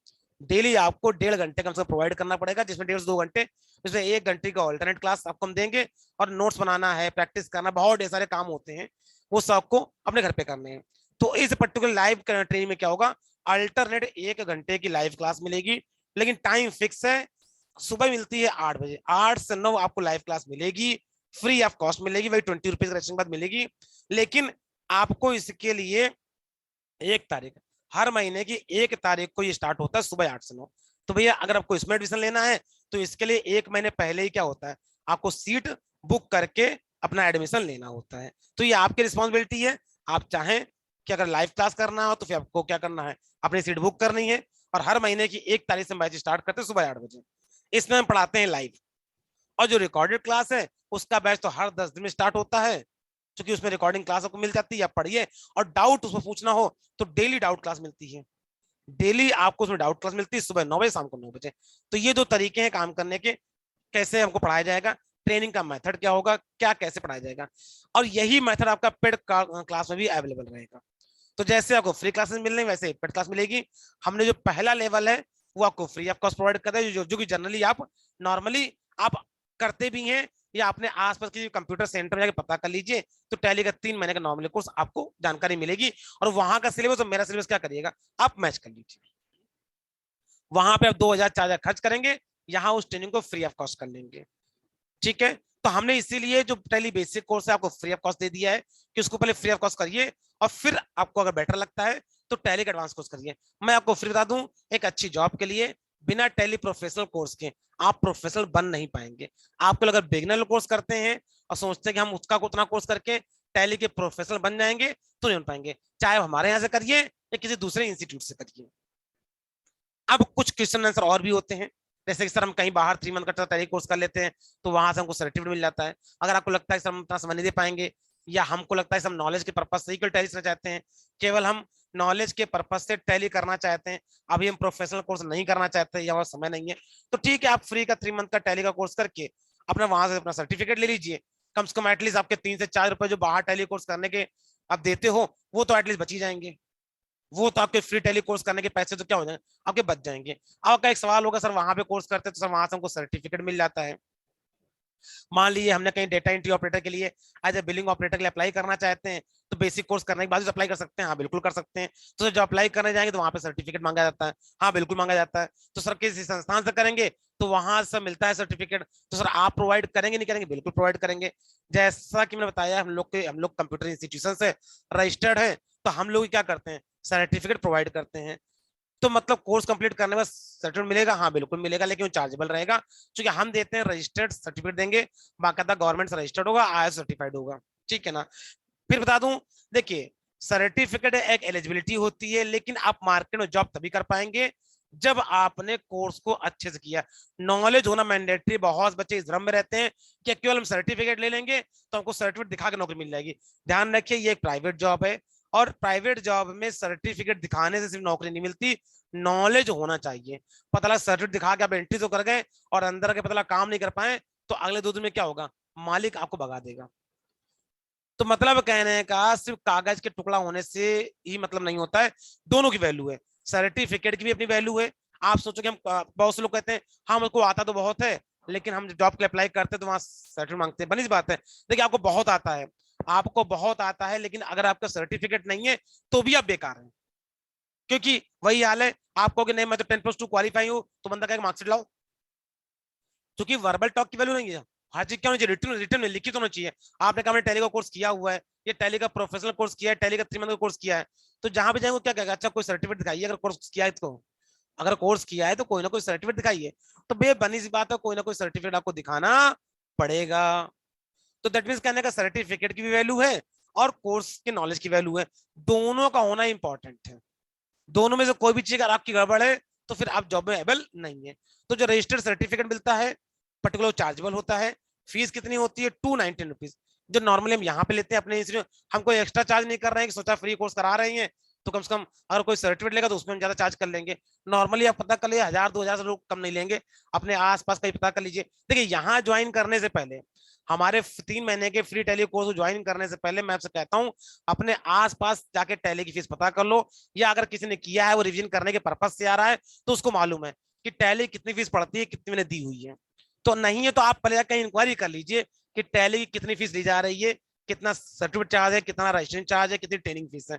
डेली आपको 1.5 घंटे कम से कम प्रोवाइड करना पड़ेगा, जिसमें 1.5 से 2 घंटे, जिसमें 1 घंटे का ऑल्टरनेट क्लास आपको हम देंगे। और नोट्स बनाना है, प्रैक्टिस करना, बहुत ढेर सारे काम होते हैं, वो सब आपको अपने घर पे करने हैं। तो इस पर्टिकुलर लाइव ट्रेनिंग में क्या होगा, अल्टरनेट 1 घंटे की लाइव क्लास मिलेगी, लेकिन टाइम फिक्स है। सुबह मिलती है 8 बजे, 8 से 9 आपको लाइव क्लास मिलेगी, फ्री ऑफ कॉस्ट मिलेगी, वही 20 रुपीज रजिस्ट्रेशन बाद मिलेगी। लेकिन आपको इसके लिए 1 तारीख, हर महीने की 1 तारीख को ये स्टार्ट होता है सुबह 8 से 9। तो भैया अगर आपको इसमें एडमिशन लेना है तो इसके लिए 1 महीने पहले ही क्या होता है, आपको सीट बुक करके अपना एडमिशन लेना होता है। तो ये आपकी रिस्पॉन्सिबिलिटी है, आप चाहें कि अगर लाइव क्लास करना हो तो फिर आपको क्या करना है, अपनी सीट बुक करनी है। और हर महीने की 1 तारीख से बैच स्टार्ट करते हैं सुबह 8 बजे। इसमें हम पढ़ाते हैं लाइव। और जो रिकॉर्डेड क्लास है उसका बैच तो हर 10 दिन में स्टार्ट होता है, क्योंकि उसमें रिकॉर्डिंग क्लास आपको मिल जाती है, आप पढ़िए। और डाउट उसमें पूछना हो तो डेली डाउट क्लास मिलती है, डेली आपको उसमें डाउट क्लास मिलती है, सुबह 9 बजे शाम को 9 बजे। तो ये 2 तरीके हैं काम करने के, कैसे हमको पढ़ाया जाएगा, ट्रेनिंग का मेथड क्या होगा, क्या कैसे पढ़ाया जाएगा। और यही मेथड आपका पेड क्लास में भी अवेलेबल रहेगा। तो जैसे आपको फ्री क्लासेस मिल रही वैसे ही पेड क्लास मिलेगी। हमने जो पहला लेवल है वो आपको फ्री ऑफ कॉस्ट प्रोवाइड कर रहे हैं, जो कि जनरली आप नॉर्मली आप करते भी हैं, या अपने आसपास के कंप्यूटर सेंटर में जाकर पता कर लीजिए। तो टैली का 3 महीने का नॉर्मली कोर्स आपको जानकारी मिलेगी, और वहां का सिलेबस और मेरा सिलेबस क्या करिएगा, आप मैच कर लीजिए। वहां पे आप 2,000 4,000 खर्च करेंगे, यहाँ उस ट्रेनिंग को फ्री ऑफ कॉस्ट कर लेंगे। ठीक है, तो हमने इसीलिए जो टैली बेसिक कोर्स है आपको फ्री ऑफ कॉस्ट दे दिया है, कि उसको पहले फ्री ऑफ कॉस्ट करिए, और फिर आपको अगर बेटर लगता है तो टैली का एडवांस कोर्स करिए। मैं आपको फिर बता दूं, एक अच्छी जॉब के लिए बिना टैली प्रोफेशनल कोर्स के आप प्रोफेशनल बन नहीं पाएंगे। आपको अगर बिगिनर कोर्स करते हैं और सोचते हैं कि हम उसका उतना कोर्स करके टैली के प्रोफेशनल बन जाएंगे, तो नहीं बन पाएंगे, चाहे हमारे यहाँ से करिए या किसी दूसरे इंस्टीट्यूट से करिए। अब कुछ क्वेश्चन आंसर और भी होते हैं, जैसे कि सर हम कहीं बाहर 3 मंथ का टैली कोर्स कर लेते हैं तो वहां से हमको सर्टिफिकेट मिल जाता है। अगर आपको लगता है सर हम इतना समय नहीं दे पाएंगे, या हमको लगता है हम नॉलेज के पर्पज से ही केवल टैली करना चाहते हैं, केवल हम नॉलेज के पर्पज से टैली करना चाहते हैं, अभी हम प्रोफेशनल कोर्स नहीं करना चाहते या समय नहीं है, तो ठीक है, आप फ्री का 3 मंथ का टैली का कोर्स करके अपना वहां से अपना सर्टिफिकेट ले लीजिए। कम से कम एटलीस्ट आपके 3 से 4 रुपए जो बाहर टैली कोर्स करने के आप देते हो, वो तो एटलीस्ट बच ही जाएंगे। वो तो आपके फ्री टेली कोर्स करने के पैसे तो क्या हो जाएंगे, आपके बच जाएंगे। आपका एक सवाल होगा, सर वहां पे कोर्स करते तो सर वहां से हमको सर्टिफिकेट मिल जाता है। मान लीजिए हमने कहीं डेटा एंट्री ऑपरेटर के लिए एज ए बिलिंग ऑपरेटर के लिए अप्लाई करना चाहते हैं, तो बेसिक कोर्स करने के बाद अप्लाई कर सकते हैं, हाँ बिल्कुल कर सकते हैं। तो सर जब अप्लाई करने जाएंगे तो वहां पे सर्टिफिकेट मांगा जाता है, हाँ बिल्कुल मांगा जाता है। तो सर किसी संस्थान से करेंगे तो वहां से मिलता है सर्टिफिकेट, तो सर आप प्रोवाइड करेंगे नहीं करेंगे, बिल्कुल प्रोवाइड करेंगे। जैसा कि मैंने बताया, हम लोग कंप्यूटर इंस्टीट्यूशन से रजिस्टर्ड है, तो हम लोग क्या करते हैं, सर्टिफिकेट प्रोवाइड करते हैं। तो मतलब कोर्स कंप्लीट करने में सर्टिफिकेट मिलेगा, हाँ बिल्कुल मिलेगा, लेकिन वो चार्जेबल रहेगा, क्योंकि हम देते हैं रजिस्टर्ड सर्टिफिकेट देंगे, बाकायदा गवर्नमेंट से रजिस्टर्ड होगा, आई सर्टिफाइड होगा। ठीक है ना। फिर बता दूं, देखिए सर्टिफिकेट एक एलिजिबिलिटी होती है, लेकिन आप मार्केट में जॉब तभी कर पाएंगे जब आपने कोर्स को अच्छे से किया। नॉलेज होना मैंडेटरी, बहुत बच्चे इस भ्रम में रहते हैं कि केवल हम सर्टिफिकेट ले लेंगे तो हमको सर्टिफिकेट दिखा के नौकरी मिल जाएगी। ध्यान रखिए, ये एक प्राइवेट जॉब है, और प्राइवेट जॉब में सर्टिफिकेट दिखाने से सिर्फ नौकरी नहीं मिलती, नॉलेज होना चाहिए। पता लगा सर्टिफिकेट दिखा के आप एंट्री तो कर गए और अंदर के पता लगा काम नहीं कर पाए, तो अगले 2 दिन में क्या होगा, मालिक आपको भगा देगा। तो मतलब कहने का सिर्फ कागज के टुकड़ा होने से ही मतलब नहीं होता है, दोनों की वैल्यू है, सर्टिफिकेट की भी अपनी वैल्यू है। आप सोचो कि हम बहुत से लोग कहते हैं हाँ मुझको आता तो बहुत है, लेकिन हम जॉब के लिए अप्लाई करते हैं तो वहां सर्टिफिकेट मांगते हैं। बनी सी बात है, देखिए आपको बहुत आता है, आपको बहुत आता है, लेकिन अगर आपका सर्टिफिकेट नहीं है तो भी आप बेकार हैं। क्योंकि वही हाल है, आपको कि नहीं मैं तो 10+2 क्वालिफाई हूँ, तो बंदा कहेगा मार्कशीट लाओ, क्योंकि वर्बल टॉक की वैल्यू नहीं है। हर चीज क्या होनी चाहिए, रिटर्न रिटर्न में लिखित होना चाहिए। आपने कहा मैंने टैली का कोर्स किया हुआ है, ये टैली का प्रोफेशनल कोर्स किया है, टैली का 3 मंथ का कोर्स किया है, तो जहां भी जाएंगे क्या कहेगा, अच्छा कोई सर्टिफिकेट दिखाइए अगर कोर्स किया है तो, अगर कोर्स किया है तो कोई ना कोई सर्टिफिकेट दिखाइए। तो बेबनी सी बात है, कोई ना कोई सर्टिफिकेट आपको दिखाना पड़ेगा। तो दैट मीन्स कहने का सर्टिफिकेट की भी वैल्यू है और कोर्स के नॉलेज की वैल्यू है, दोनों का होना इंपॉर्टेंट है। दोनों में से कोई भी चीज अगर आपकी गड़बड़ है तो फिर आप जॉब में एबल नहीं है। तो जो रजिस्टर्ड सर्टिफिकेट मिलता है पर्टिकुलर चार्जेबल होता है। फीस कितनी होती है, 219 रुपीज, जो नॉर्मली हम यहाँ पे लेते हैं अपने इंस्टीट्यूट। हम कोई एक्स्ट्रा चार्ज नहीं कर रहे हैं कि सोचा फ्री कोर्स करा रहे हैं तो कम से कम अगर कोई सर्टिफिकेट लेगा तो उसमें हम ज्यादा चार्ज कर लेंगे। नॉर्मली आप पता कर लीजिए 1000-2000 से लोग कम नहीं लेंगे। अपने आसपास कहीं पता कर लीजिए। देखिए यहाँ ज्वाइन करने से पहले, हमारे 3 महीने के फ्री टैली कोर्स ज्वाइन करने से पहले मैं आपसे कहता हूँ अपने आसपास जाके टैली की फीस पता कर लो, या अगर किसी ने किया है वो रिवीजन करने के पर्पज से आ रहा है तो उसको मालूम है कि टैली कितनी फीस पड़ती है, कितनी मैंने दी हुई है। तो नहीं है तो आप पहले कहीं इंक्वायरी कर लीजिए कि टैली की कितनी फीस ली जा रही है, कितना सर्टिफिकेट चार्ज है, कितना रजिस्ट्रेशन चार्ज है, कितनी ट्रेनिंग फीस है।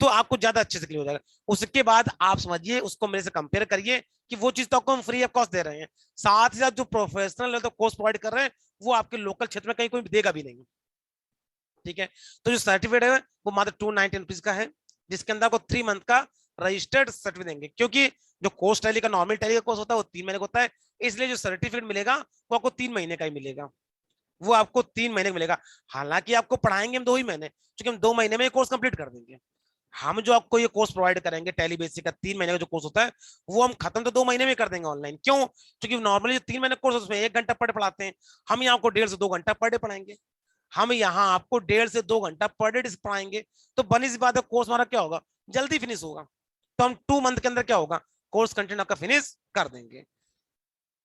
तो आपको ज्यादा अच्छे से क्लियर हो जाएगा। उसके बाद आप समझिए उसको मेरे से कंपेयर करिए कि वो चीज तो आपको हम फ्री ऑफ कॉस्ट दे रहे हैं, साथ ही साथ जो प्रोफेशनल तो कोर्स प्रोवाइड कर रहे हैं वो आपके लोकल क्षेत्र में कहीं कोई देगा भी नहीं। ठीक है। तो जो सर्टिफिकेट है वो मात्र 219 रुपीज का है, जिसके अंदर आपको 3 मंथ का रजिस्टर्ड सर्टिफिकेट देंगे, क्योंकि जो कोर्स टैली का नॉर्मल टैली का कोर्स होता है वो 3 महीने का होता है, इसलिए जो सर्टिफिकेट मिलेगा वो आपको 3 महीने का ही मिलेगा। वो आपको 3 महीने का मिलेगा। हालांकि आपको पढ़ाएंगे हम 2 ही महीने, क्योंकि हम 2 महीने में कोर्स कंप्लीट कर देंगे। हम जो आपको ये कोर्स प्रोवाइड करेंगे टैली बेसिक का 3 महीने का जो कोर्स होता है वो हम खत्म तो 2 महीने में कर देंगे ऑनलाइन। क्यों? क्योंकि नॉर्मली जो 3 महीने कोर्स उसमें 1 घंटा पर डे पढ़ाते हैं, हम यहाँ आपको 1.5 से 2 घंटा पर डे पढ़ाएंगे। हम यहाँ आपको 1.5 से 2 घंटा पर डे पढ़ाएंगे। तो बनी सी बात है कोर्स हमारा क्या होगा, जल्दी फिनिश होगा। तो हम 2 मंथ के अंदर क्या होगा, कोर्स कंटेंट आपका फिनिश कर देंगे।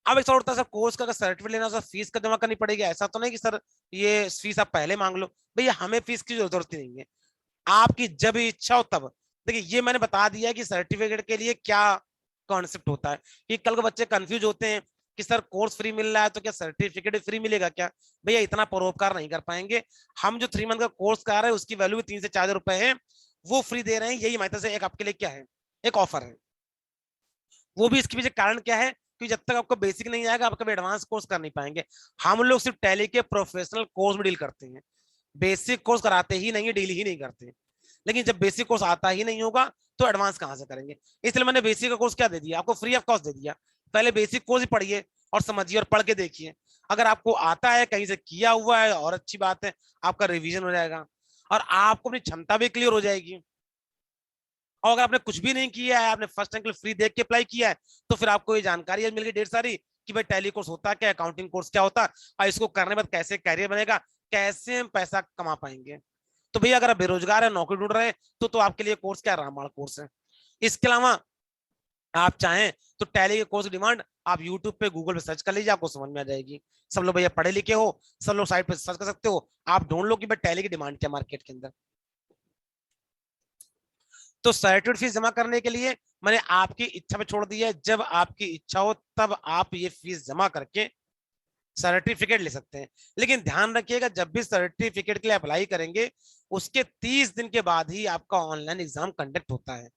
अब एक सवाल उठता है सर कोर्स का सर्टिफिकेट लेना सर फीस का जमा करनी पड़ेगी, ऐसा तो नहीं कि सर ये फीस आप पहले मांग लो। भैया हमें फीस की जरूरत ही नहीं है, आपकी जब इच्छा हो तब। देखिए ये मैंने बता दिया कि सर्टिफिकेट के लिए क्या कॉन्सेप्ट होता है, कि कल को बच्चे कंफ्यूज होते हैं कि सर कोर्स फ्री मिल रहा है तो क्या सर्टिफिकेट फ्री मिलेगा क्या। भैया इतना परोपकार नहीं कर पाएंगे हम। जो 3 मंथ का कोर्स करा रहे हैं उसकी वैल्यू भी 3 से 4 रुपए है, वो फ्री दे रहे हैं। यही हमारी तरफ से एक आपके लिए क्या है, एक ऑफर है। वो भी इसके पीछे कारण क्या है कि जब तक आपको बेसिक नहीं आएगा आप कभी एडवांस कोर्स कर नहीं पाएंगे। हम लोग सिर्फ टैली के प्रोफेशनल कोर्स में डील करते हैं, बेसिक कोर्स कराते ही नहीं है, डील ही नहीं करते। लेकिन जब बेसिक कोर्स आता ही नहीं होगा तो एडवांस कहां से करेंगे। इसलिए मैंने बेसिक का कोर्स क्या दे दिया आपको, फ्री ऑफ कॉस्ट दे दिया। पहले बेसिक कोर्स ही पढ़िए और समझिए और पढ़ के देखिए। अगर आपको आता है, कहीं से किया हुआ है और अच्छी बात है, आपका रिवीजन हो जाएगा और आपको अपनी क्षमता भी क्लियर हो जाएगी। और अगर आपने कुछ भी नहीं किया है, आपने फर्स्ट टाइम फ्री देख के अप्लाई किया है, तो फिर आपको ये जानकारी मिल गई ढेर सारी कि भाई टैली कोर्स होता है क्या, अकाउंटिंग कोर्स क्या होता है, और इसको करने के बाद कैसे कैरियर बनेगा, कैसे हम पैसा कमा पाएंगे। तो भैया अगर आप बेरोजगार है, नौकरी ढूंढ रहे हैं, तो आपके लिए कोर्स क्या रामबाण कोर्स है। इसके अलावा आप चाहें तो टैली के कोर्स की डिमांड आप यूट्यूब पे गूगल पे सर्च कर लीजिए, आपको समझ में आ जाएगी। सब लोग भैया पढ़े लिखे हो, सब लोग साइट पे सर्च कर सकते हो, आप ढूंढ लो कि भाई टैली की डिमांड क्या मार्केट के अंदर। तो सर्टिफिकेट फीस जमा करने के लिए मैंने आपकी इच्छा पे छोड़ दिया है, जब आपकी इच्छा हो तब आप ये फीस जमा करके सर्टिफिकेट ले सकते हैं। लेकिन ध्यान रखिएगा जब भी सर्टिफिकेट के लिए अप्लाई करेंगे उसके 30 दिन के बाद ही आपका ऑनलाइन एग्जाम कंडक्ट होता है।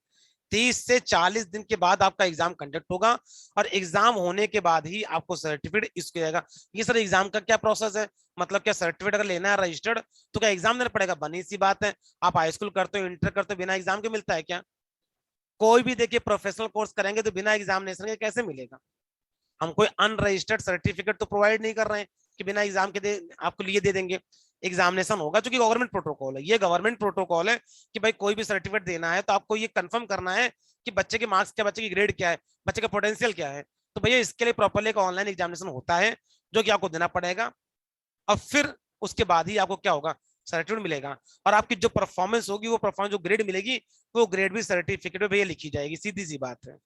30 से 40 दिन के बाद आपका एग्जाम कंडक्ट होगा और एग्जाम होने के बाद ही आपको सर्टिफिकेट इशू किया जाएगा। ये सर एग्जाम का क्या प्रोसेस है, मतलब क्या सर्टिफिकेट अगर लेना है रजिस्टर्ड तो क्या एग्जाम देना पड़ेगा। बनी सी बात है, आप हाई स्कूल करते हो, इंटर करते हो, बिना एग्जाम के मिलता है क्या। कोई भी देखिए प्रोफेशनल कोर्स करेंगे तो बिना एग्जामिनेशन के कैसे मिलेगा। हम कोई अनरजिस्टर्ड सर्टिफिकेट तो प्रोवाइड नहीं कर रहे हैं कि बिना एग्जाम के आपको लिए दे देंगे। एग्जामिनेशन होगा, क्योंकि गवर्नमेंट प्रोटोकॉल है, ये गवर्नमेंट प्रोटोकॉल है कि भाई कोई भी सर्टिफिकेट देना है तो आपको ये कंफर्म करना है कि बच्चे के मार्क्स क्या, बच्चे की ग्रेड क्या है, बच्चे का पोटेंशियल क्या है। तो भैया इसके लिए प्रॉपरली एक ऑनलाइन एग्जामिनेशन होता है जो कि आपको देना पड़ेगा, और फिर उसके बाद ही आपको क्या होगा, सर्टिफिकेट मिलेगा। और आपकी जो परफॉर्मेंस होगी, वो परफॉर्मेंस जो ग्रेड मिलेगी, वो ग्रेड भी सर्टिफिकेट में भैया लिखी जाएगी, सीधी सी बात है।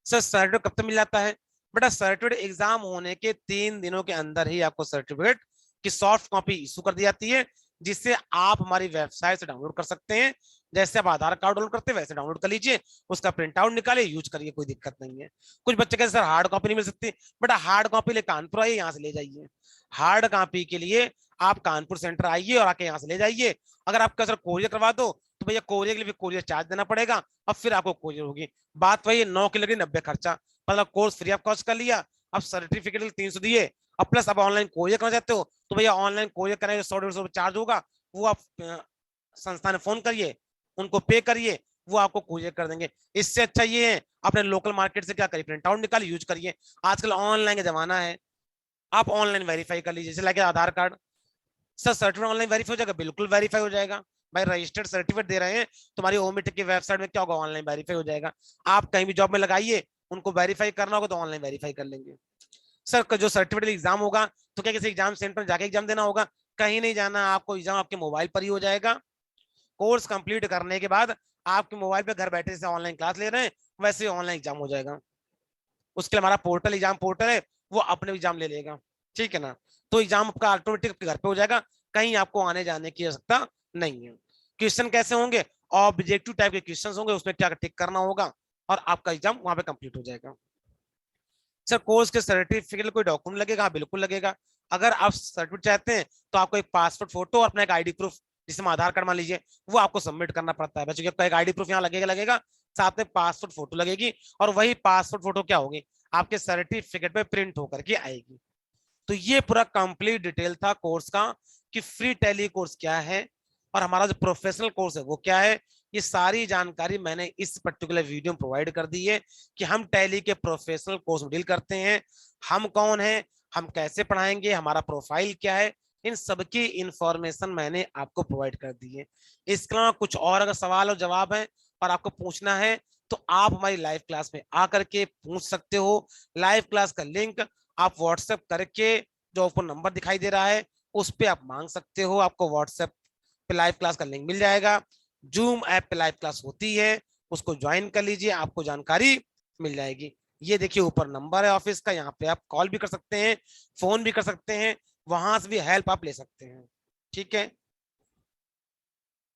सर सर्टिफिकेट कब तक मिल जाता है, बेटा सर्टिफिकेट एग्जाम होने के 3 दिनों के अंदर ही आपको सर्टिफिकेट की सॉफ्ट कॉपी इशू कर दी जाती है, जिससे आप हमारी वेबसाइट से डाउनलोड कर सकते हैं। जैसे आप आधार कार्ड डाउनलोड करते हैं वैसे डाउनलोड कर लीजिए, उसका प्रिंट आउट निकाले, यूज करिए, कोई दिक्कत नहीं है। कुछ बच्चे कहते सर हार्ड कॉपी नहीं मिल सकती, बेटा हार्ड कॉपी ले कानपुर आइए, यहाँ से ले जाइए। हार्ड कॉपी के लिए आप कानपुर सेंटर आइए और आके यहाँ से ले जाइए। अगर आपका सर कोरियर करवा दो तो भैया कोरियर के लिए भी कोरियर चार्ज देना पड़ेगा, और फिर आपको कोरियर होगी। बात वही 9 की लगी 90 खर्चा, मतलब कोर्स फ्री ऑफ कॉस्ट कर लिया, अब सर्टिफिकेट 300 दिए, अब प्लस अब ऑनलाइन कोरियर करना चाहते हो तो भैया ऑनलाइन कोरियर करेंगे 100-150 चार्ज होगा, वो आप संस्था में फोन करिए, उनको पे करिए, वो आपको कोरियर कर देंगे। इससे अच्छा ये है अपने लोकल मार्केट से क्या करिए, प्रिंट आउट निकालिए, यूज करिए। आजकल ऑनलाइन का जमाना है, आप ऑनलाइन वेरीफाई कर लीजिए, जैसे लगे Aadhaar card. Sir certificate online verify हो जाएगा, बिल्कुल वेरीफाई हो जाएगा। भाई रजिस्टर्ड सर्टिफिकेट दे रहे हैं, तुम्हारी ओमिटेक की वेबसाइट में क्या होगा, ऑनलाइन वेरीफाई हो जाएगा। आप कहीं भी जॉब में लगाइए, उनको वेरीफाई करना होगा तो ऑनलाइन वेरीफाई कर लेंगे। सर जो सर्टिफिकेट एग्जाम होगा तो क्या किसी एग्जाम सेंटर में जाके एग्जाम देना होगा? कहीं नहीं जाना, आपको एग्जाम आपके मोबाइल पर ही हो जाएगा। कोर्स कंप्लीट करने के बाद आपके मोबाइल पे घर बैठे से ऑनलाइन क्लास ले रहे हैं, वैसे ऑनलाइन एग्जाम हो जाएगा। उसके लिए हमारा पोर्टल, एग्जाम पोर्टल है, वो अपने एग्जाम ले लेगा, ठीक है ना। तो एग्जाम आपका ऑटोमेटिक आपके घर पे हो जाएगा, कहीं आपको आने जाने की आवश्यकता नहीं है। क्वेश्चन कैसे होंगे? ऑब्जेक्टिव टाइप के क्वेश्चन होंगे, उसमें क्या टिक करना होगा और आपका एग्जाम वहां पे कंप्लीट हो जाएगा। सर कोर्स के सर्टिफिकेट कोई डॉक्यूमेंट लगेगा? हाँ बिल्कुल लगेगा। अगर आप सर्टिफिकेट चाहते हैं तो आपको एक पासपोर्ट फोटो और अपना एक आईडी प्रूफ, जिसमें आधार कार्ड मान लीजिए, वो आपको सबमिट करना पड़ता है। बच्चों आपका एक आईडी प्रूफ यहाँ लगेगा लगेगा, साथ में पासपोर्ट फोटो लगेगी, और वही पासपोर्ट फोटो क्या होगी, आपके सर्टिफिकेट पे प्रिंट होकर के आएगी। तो ये पूरा कंप्लीट डिटेल था कोर्स का, कि फ्री टैली कोर्स क्या है और हमारा जो प्रोफेशनल कोर्स है वो क्या है। ये सारी जानकारी मैंने इस पर्टिकुलर वीडियो में प्रोवाइड कर दी है, कि हम टैली के प्रोफेशनल कोर्स में डील करते हैं, हम कौन है, हम कैसे पढ़ाएंगे, हमारा प्रोफाइल क्या है, इन सबकी इंफॉर्मेशन मैंने आपको प्रोवाइड कर दी है। इसके अलावा कुछ और अगर सवाल और जवाब है और आपको पूछना है तो आप हमारी लाइव क्लास में आकर के पूछ सकते हो। लाइव क्लास का लिंक आप व्हाट्सएप करके, जो आपको नंबर दिखाई दे रहा है उस पर आप मांग सकते हो, आपको व्हाट्सएप पे लाइव क्लास का लिंक मिल जाएगा। जूम ऐप पे लाइव क्लास होती है, उसको ज्वाइन कर लीजिए, आपको जानकारी मिल जाएगी। ये देखिए ऊपर नंबर है ऑफिस का, यहाँ पे आप कॉल भी कर सकते हैं, फोन भी कर सकते हैं, वहां से भी हेल्प आप ले सकते हैं, ठीक है।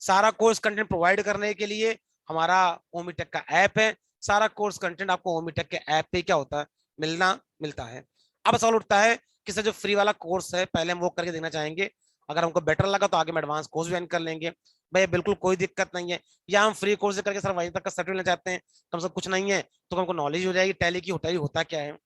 सारा कोर्स कंटेंट प्रोवाइड करने के लिए हमारा ओमीटेक का ऐप है। सारा कोर्स कंटेंट आपको ओमीटेक के ऐप पे क्या होता है, मिलता है। अब सवाल उठता है कि सर जो फ्री वाला कोर्स है पहले हम वो करके देखना चाहेंगे, अगर हमको बेटर लगा तो आगे हम एडवांस कोर्स ज्वाइन कर लेंगे। भैया बिल्कुल कोई दिक्कत नहीं है, या हम फ्री कोर्स करके सर वहीं तक का सर्टिफिकेट लेना चाहते हैं, कम से कुछ नहीं है तो हमको नॉलेज हो जाएगी टैली की, होता क्या है।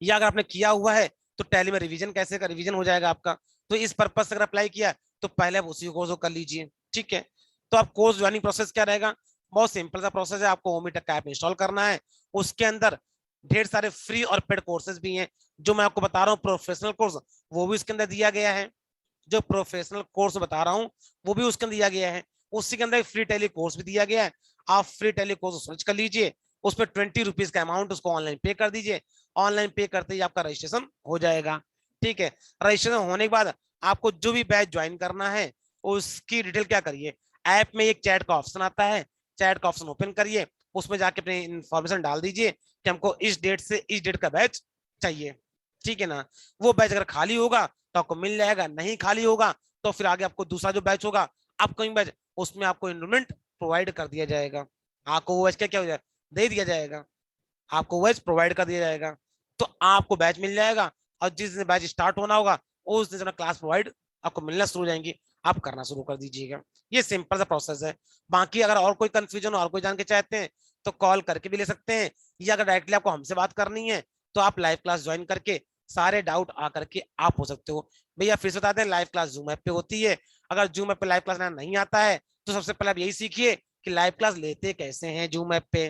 या अगर आपने किया हुआ है तो टैली में रिवीजन कैसे का रिवीजन हो जाएगा आपका। तो इस पर्पज से अगर अप्लाई किया तो पहले आप उसी कोर्स को कर लीजिए, ठीक है। तो आप कोर्स ज्वाइनिंग प्रोसेस क्या रहेगा, बहुत सिंपल सा प्रोसेस है। आपको ओमीटेक का ऐप इंस्टॉल करना है, उसके अंदर ढेर सारे फ्री और पेड कोर्सेज भी हैं। जो मैं आपको बता रहा हूँ प्रोफेशनल कोर्स, वो भी उसके अंदर दिया गया है। जो प्रोफेशनल कोर्स बता रहा हूँ वो भी उसके अंदर दिया गया है। उसी के अंदर फ्री टेली कोर्स भी दिया गया है। आप फ्री टेली कोर्स सर्च कर लीजिए, उस पर 20 रुपीज का अमाउंट उसको ऑनलाइन पे कर दीजिए। ऑनलाइन पे करते ही आपका रजिस्ट्रेशन हो जाएगा, ठीक है। रजिस्ट्रेशन होने के बाद आपको जो भी बैच ज्वाइन करना है उसकी डिटेल क्या करिए, ऐप में एक चैट का ऑप्शन आता है, चैट का ऑप्शन ओपन करिए, उसमें जाके अपनी इंफॉर्मेशन डाल दीजिए कि हमको इस डेट से इस डेट का बैच चाहिए, ठीक है ना। वो बैच अगर खाली होगा तो आपको मिल जाएगा, नहीं खाली होगा तो फिर आगे आपको दूसरा जो बैच होगा अपकमिंग बैच, उसमें आपको एनरोलमेंट प्रोवाइड कर दिया जाएगा। आपको वो बैच क्या हो जाएगा, दे दिया जाएगा, आपको बैच प्रोवाइड कर दिया जाएगा। तो आपको बैच मिल जाएगा, और जिस दिन बैच स्टार्ट होना होगा उस दिन क्लास प्रोवाइड आपको मिलना शुरू हो जाएंगी, आप करना शुरू कर दीजिएगा। ये सिंपल सा प्रोसेस है। बाकी अगर और कोई कंफ्यूजन और कोई जान के चाहते हैं तो कॉल करके भी ले सकते हैं, या अगर डायरेक्टली आपको हमसे बात करनी है तो आप लाइव क्लास ज्वाइन करके सारे डाउट आकर के आप हो सकते हो। भैया फिर से बताते हैं, लाइव क्लास जूम ऐप पे होती है। अगर जूम ऐप पे लाइव क्लास नहीं आता है तो सबसे पहले आप यही सीखिए कि लाइव क्लास लेते कैसे हैं जूम ऐप पे,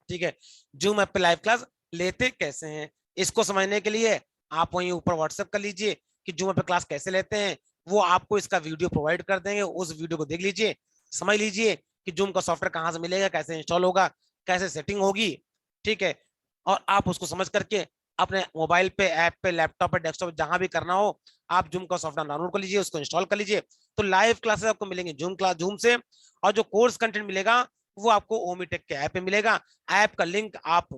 ठीक है। जूम ऐप पे लाइव क्लास लेते कैसे हैं, इसको समझने के लिए आप वहीं ऊपर व्हाट्सएप कर लीजिए कि जूम ऐप पे क्लास कैसे लेते हैं। वो आपको इसका वीडियो प्रोवाइड कर देंगे, उस वीडियो को देख लीजिए, समझ लीजिए कि जूम का सॉफ्टवेयर कहाँ से मिलेगा, कैसे इंस्टॉल होगा, कैसे सेटिंग होगी, ठीक है। और आप उसको समझ करके अपने मोबाइल पे, ऐप पे, लैपटॉप पे, डेस्कटॉप जहां भी करना हो आप जूम का सॉफ्टवेयर डाउनलोड कर लीजिए, उसको इंस्टॉल कर लीजिए। तो लाइव क्लासेस आपको मिलेंगे जूम से। और जो कोर्स कंटेंट मिलेगा वो आपको ओमीटेक के ऐप पे मिलेगा। ऐप का लिंक आप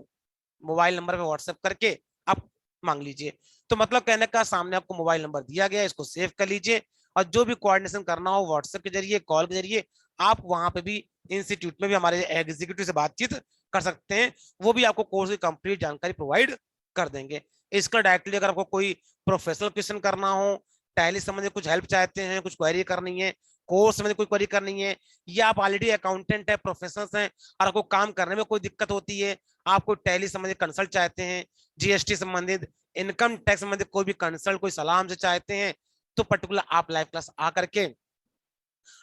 मोबाइल नंबर पे व्हाट्सएप करके आप मांग लीजिए। तो मतलब कहने का, सामने आपको मोबाइल नंबर दिया गया है, इसको सेव कर लीजिए, और जो भी कोऑर्डिनेशन करना हो व्हाट्सएप के जरिए, कॉल के जरिए, आप वहां पे भी इंस्टीट्यूट में भी हमारे एग्जीक्यूटिव से बातचीत कर सकते हैं। वो भी आपको कोर्स की कंप्लीट जानकारी प्रोवाइड कर देंगे। इसका डायरेक्टली अगर आपको कोई प्रोफेशनल क्वेश्चन करना हो, टैली संबंधित कुछ हेल्प चाहते हैं, कुछ क्वेरी करनी है, कोर्स संबंधित कोई क्वेरी करनी है, या आप ऑलरेडी अकाउंटेंट है, प्रोफेशनल्स हैं और आपको काम करने में कोई दिक्कत होती है, आपको टैली संबंधित कंसल्ट चाहते हैं, जीएसटी संबंधित, इनकम टैक्स संबंधित कोई भी कंसल्ट, कोई सलाह हमसे चाहते हैं, तो पर्टिकुलर आप लाइव क्लास आकर के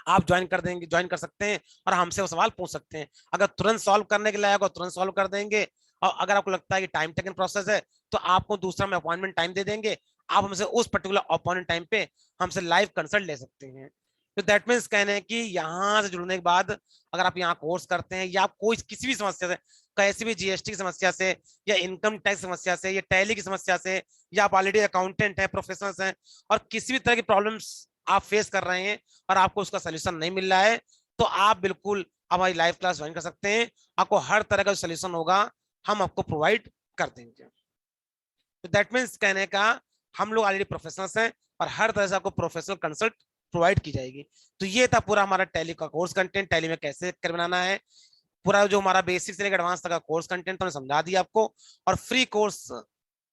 आप ज्वाइन कर सकते हैं और हमसे वो सवाल पूछ सकते हैं। अगर तुरंत सॉल्व करने के लायक हो तुरंत सॉल्व कर देंगे, और अगर आपको लगता है कि टाइम टेकन प्रोसेस है तो आपको दूसरा में अपॉइंटमेंट टाइम दे देंगे, आप हमसे उस पर्टिकुलर अपॉइंटमेंट टाइम पे हमसे लाइव कंसल्ट ले सकते हैं। तो दैट मीन्स कहने हैं कि यहाँ से जुड़ने के बाद अगर आप यहाँ कोर्स करते हैं या आप कोई किसी भी समस्या से, कैसी भी जीएसटी की समस्या से या इनकम टैक्स समस्या से या टैली की समस्या से, या आप ऑलरेडी अकाउंटेंट हैं, प्रोफेशनल्स हैं, और किसी भी तरह की प्रॉब्लम्स आप फेस कर रहे हैं और आपको उसका सोल्यूशन नहीं मिल रहा है, तो आप बिल्कुल हमारी लाइव क्लास ज्वाइन कर सकते हैं। आपको हर तरह का सोल्यूशन होगा हम आपको प्रोवाइड कर देंगे। तो दैट मीन्स कहने का हम लोग ऑलरेडी प्रोफेशनल्स हैं और हर तरह से आपको प्रोफेशनल कंसल्ट प्रोवाइड की जाएगी। तो ये था पूरा हमारा टैली का कोर्स कंटेंट, टैली में कैसे कर बनाना है, पूरा जो हमारा बेसिक से लेकर एडवांस तक का कोर्स कंटेंट हमने समझा दिया आपको। और फ्री कोर्स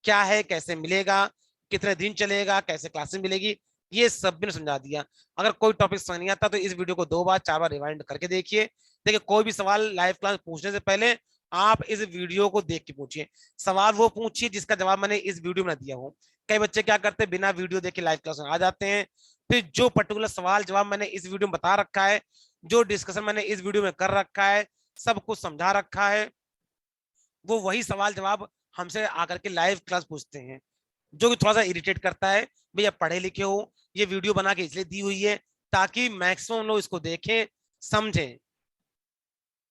क्या है, कैसे मिलेगा, कितने दिन चलेगा, कैसे क्लासेस मिलेगी, ये सब भी समझा दिया। अगर कोई टॉपिक समझ नहीं आता तो इस वीडियो को 2 बार 4 बार रिवाइंड करके देखिए। देखिए कोई भी सवाल लाइव क्लास पूछने से पहले आप इस वीडियो को देख के पूछिए। सवाल वो पूछिए जिसका जवाब मैंने इस वीडियो में दिया हो। कई बच्चे क्या करते हैं, बिना वीडियो देखे लाइव क्लास में आ जाते हैं, फिर जो पर्टिकुलर सवाल जवाब मैंने इस वीडियो में बता रखा है, जो डिस्कशन मैंने इस वीडियो में कर रखा है, सब कुछ समझा रखा है, वो वही सवाल जवाब हमसे आकर के लाइव क्लास पूछते हैं, जो कि थोड़ा सा इरिटेट करता है। भैया पढ़े लिखे हो, ये वीडियो बना के इसलिए दी हुई है ताकि मैक्सिमम लोग इसको देखें, समझें।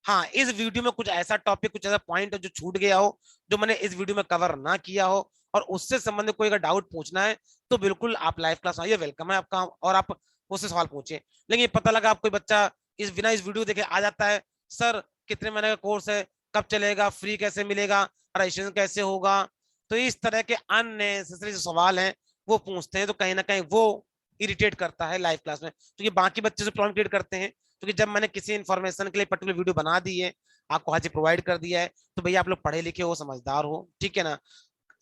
हाँ, इस वीडियो में कुछ ऐसा टॉपिक, कुछ ऐसा पॉइंट जो छूट गया हो, जो मैंने इस वीडियो में कवर ना किया हो, और उससे संबंधित कोई अगर डाउट पूछना है तो बिल्कुल आप लाइव क्लास आइए, वेलकम है आपका, और आप उससे सवाल पूछिए। लेकिन ये पता लगा आप कोई बच्चा इस बिना इस वीडियो देखे आ जाता है, सर कितने महीने का कोर्स है, कब चलेगा, फ्री कैसे मिलेगा, रजिस्ट्रेशन कैसे होगा, तो इस तरह के अननेसेसरी जो सवाल हैं वो पूछते हैं, तो कहीं ना कहीं वो इरिटेट करता है लाइव क्लास में। तो ये बाकी बच्चे से प्रॉब्लम क्रिएट करते हैं, क्योंकि जब मैंने किसी इन्फॉर्मेशन के लिए पर्टिकुलर वीडियो बना दी है, आपको हाजिर प्रोवाइड कर दिया है, तो भैया आप लोग पढ़े लिखे हो, समझदार हो, ठीक है ना,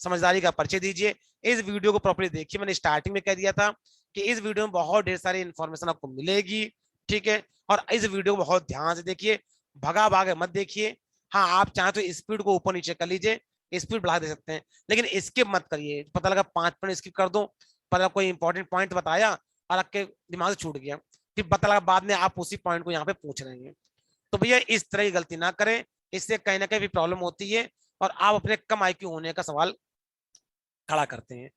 समझदारी का परिचय दीजिए। इस वीडियो को प्रॉपर्ली देखिए। मैंने स्टार्टिंग में कह दिया था कि इस वीडियो में बहुत ढेर सारी इन्फॉर्मेशन आपको मिलेगी, ठीक है, और इस वीडियो को बहुत ध्यान से देखिए, भगा भागे मत देखिए। हाँ, आप चाहे तो स्पीड को ऊपर नीचे कर लीजिए, स्पीड बढ़ा दे सकते हैं, लेकिन स्किप मत करिए। पता लगा 5 मिनट स्किप कर दो, पता कोई इंपॉर्टेंट पॉइंट बताया और आपके दिमाग से छूट गया, फिर पता लगा बाद में आप उसी पॉइंट को यहाँ पे पूछ रहे हैं। तो भैया इस तरह की गलती ना करें, इससे कहीं ना कहीं भी प्रॉब्लम होती है और आप अपने कम आईक्यू होने का सवाल खड़ा करते हैं।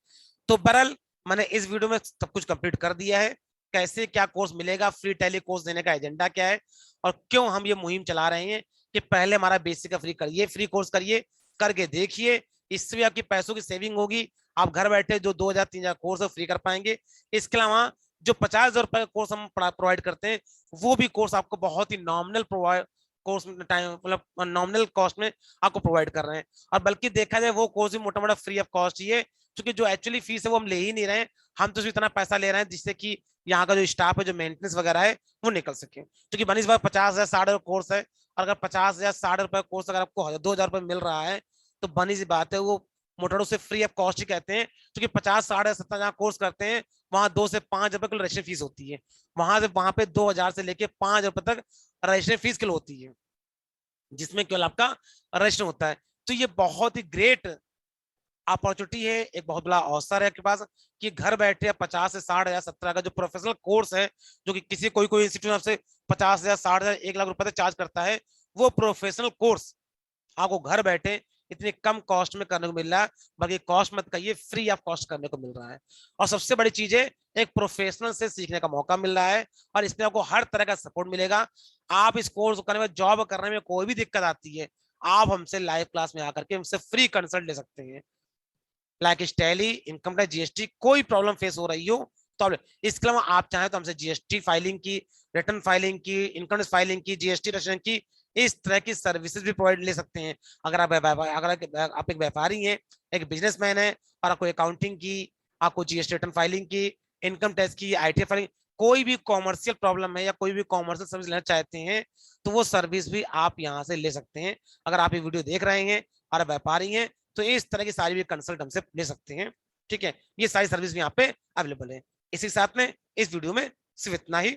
तो बहरहाल मैंने इस वीडियो में सब कुछ कंप्लीट कर दिया है, कैसे क्या कोर्स मिलेगा, फ्री टेली कोर्स देने का एजेंडा क्या है, और क्यों हम ये मुहिम चला रहे हैं कि पहले हमारा बेसिक का फ्री करिए, फ्री कोर्स करिए, करके देखिए, इससे भी आपकी पैसों की सेविंग होगी। आप घर बैठे जो 2,000 3,000 कोर्स फ्री कर पाएंगे। इसके अलावा जो 50,000 रुपए का कोर्स हम प्रोवाइड करते हैं, वो भी कोर्स आपको बहुत ही नॉमिनल प्रोवाइड कोर्स टाइम, मतलब नॉमिनल कॉस्ट में आपको प्रोवाइड कर रहे हैं। और बल्कि देखा जाए वो कोर्स भी मोटा मोटा फ्री ऑफ कॉस्ट ही है, क्योंकि जो एक्चुअली फीस है वो हम ले ही नहीं रहे हैं, हम तो इतना पैसा ले रहे हैं जिससे कि यहाँ का जो स्टाफ है, जो मेंटेनेंस वगैरह है, वो निकल सके। क्योंकि बनिस बार 50,000 60,000 कोर्स है, और अगर 50,000 60 रुपए कोर्स अगर आपको 2,000 रुपए मिल रहा है, तो बनी सी बात है वो मोटरो से फ्री ऑफ कॉस्ट ही कहते हैं। क्योंकि 50 60 70 जहाँ कोर्स करते हैं, वहां 2 से 5 रुपए की रजिस्ट्रेशन फीस होती है, वहां पे 2,000 से लेके 5 रुपए तक रजिस्ट्रेशन फीस के लिए होती है, जिसमें केवल आपका रजिस्ट्रेशन होता है। तो ये बहुत ही ग्रेट अपॉर्चुनिटी है, एक बहुत बड़ा अवसर है आपके पास, कि घर बैठे 50 से 60,000 70 का जो प्रोफेशनल कोर्स है, जो कि किसी कोई इंस्टीट्यूट आपसे 50,000 60,000 1 लाख रुपए तक चार्ज करता है, वो प्रोफेशनल कोर्स आपको घर बैठे इतने कम कॉस्ट में करने को मिल रहा है। बल्कि कॉस्ट मत कहिए, फ्री ऑफ कॉस्ट करने को मिल रहा है। और सबसे बड़ी चीज है, एक प्रोफेशनल से सीखने का मौका मिल रहा है, और इसमें आपको हर तरह का सपोर्ट मिलेगा। आप इस कोर्स करने में, जॉब करने में कोई भी दिक्कत आती है, आप हमसे लाइव क्लास में आकर के हमसे फ्री कंसल्ट ले सकते हैं। Like tally, income tax, GST, कोई प्रॉब्लम फेस हो रही हो तो इसके अलावा आप चाहें तो हमसे जीएसटी फाइलिंग की, रिटर्न फाइलिंग की, इनकम टैक्स फाइलिंग की, जीएसटी रजिस्ट्रेशन की, इस तरह की सर्विसेज भी प्रोवाइड ले सकते हैं। अगर आप एक व्यापारी हैं, एक बिजनेसमैन है, और आपको अकाउंटिंग की, आपको जीएसटी रिटर्न फाइलिंग की, इनकम टैक्स की, आईटी फाइलिंग, कोई भी कॉमर्शियल प्रॉब्लम है या कोई भी कॉमर्शियल सर्विस लेना चाहते हैं, तो वो सर्विस भी आप यहाँ से ले सकते हैं। अगर आप ये वीडियो देख रहे हैं और व्यापारी हैं, तो इस तरह की सारी भी कंसल्ट हमसे ले सकते हैं, ठीक है। ये सारी सर्विस भी यहाँ पे अवेलेबल है। इसी के साथ में इस वीडियो में सिर्फ इतना ही।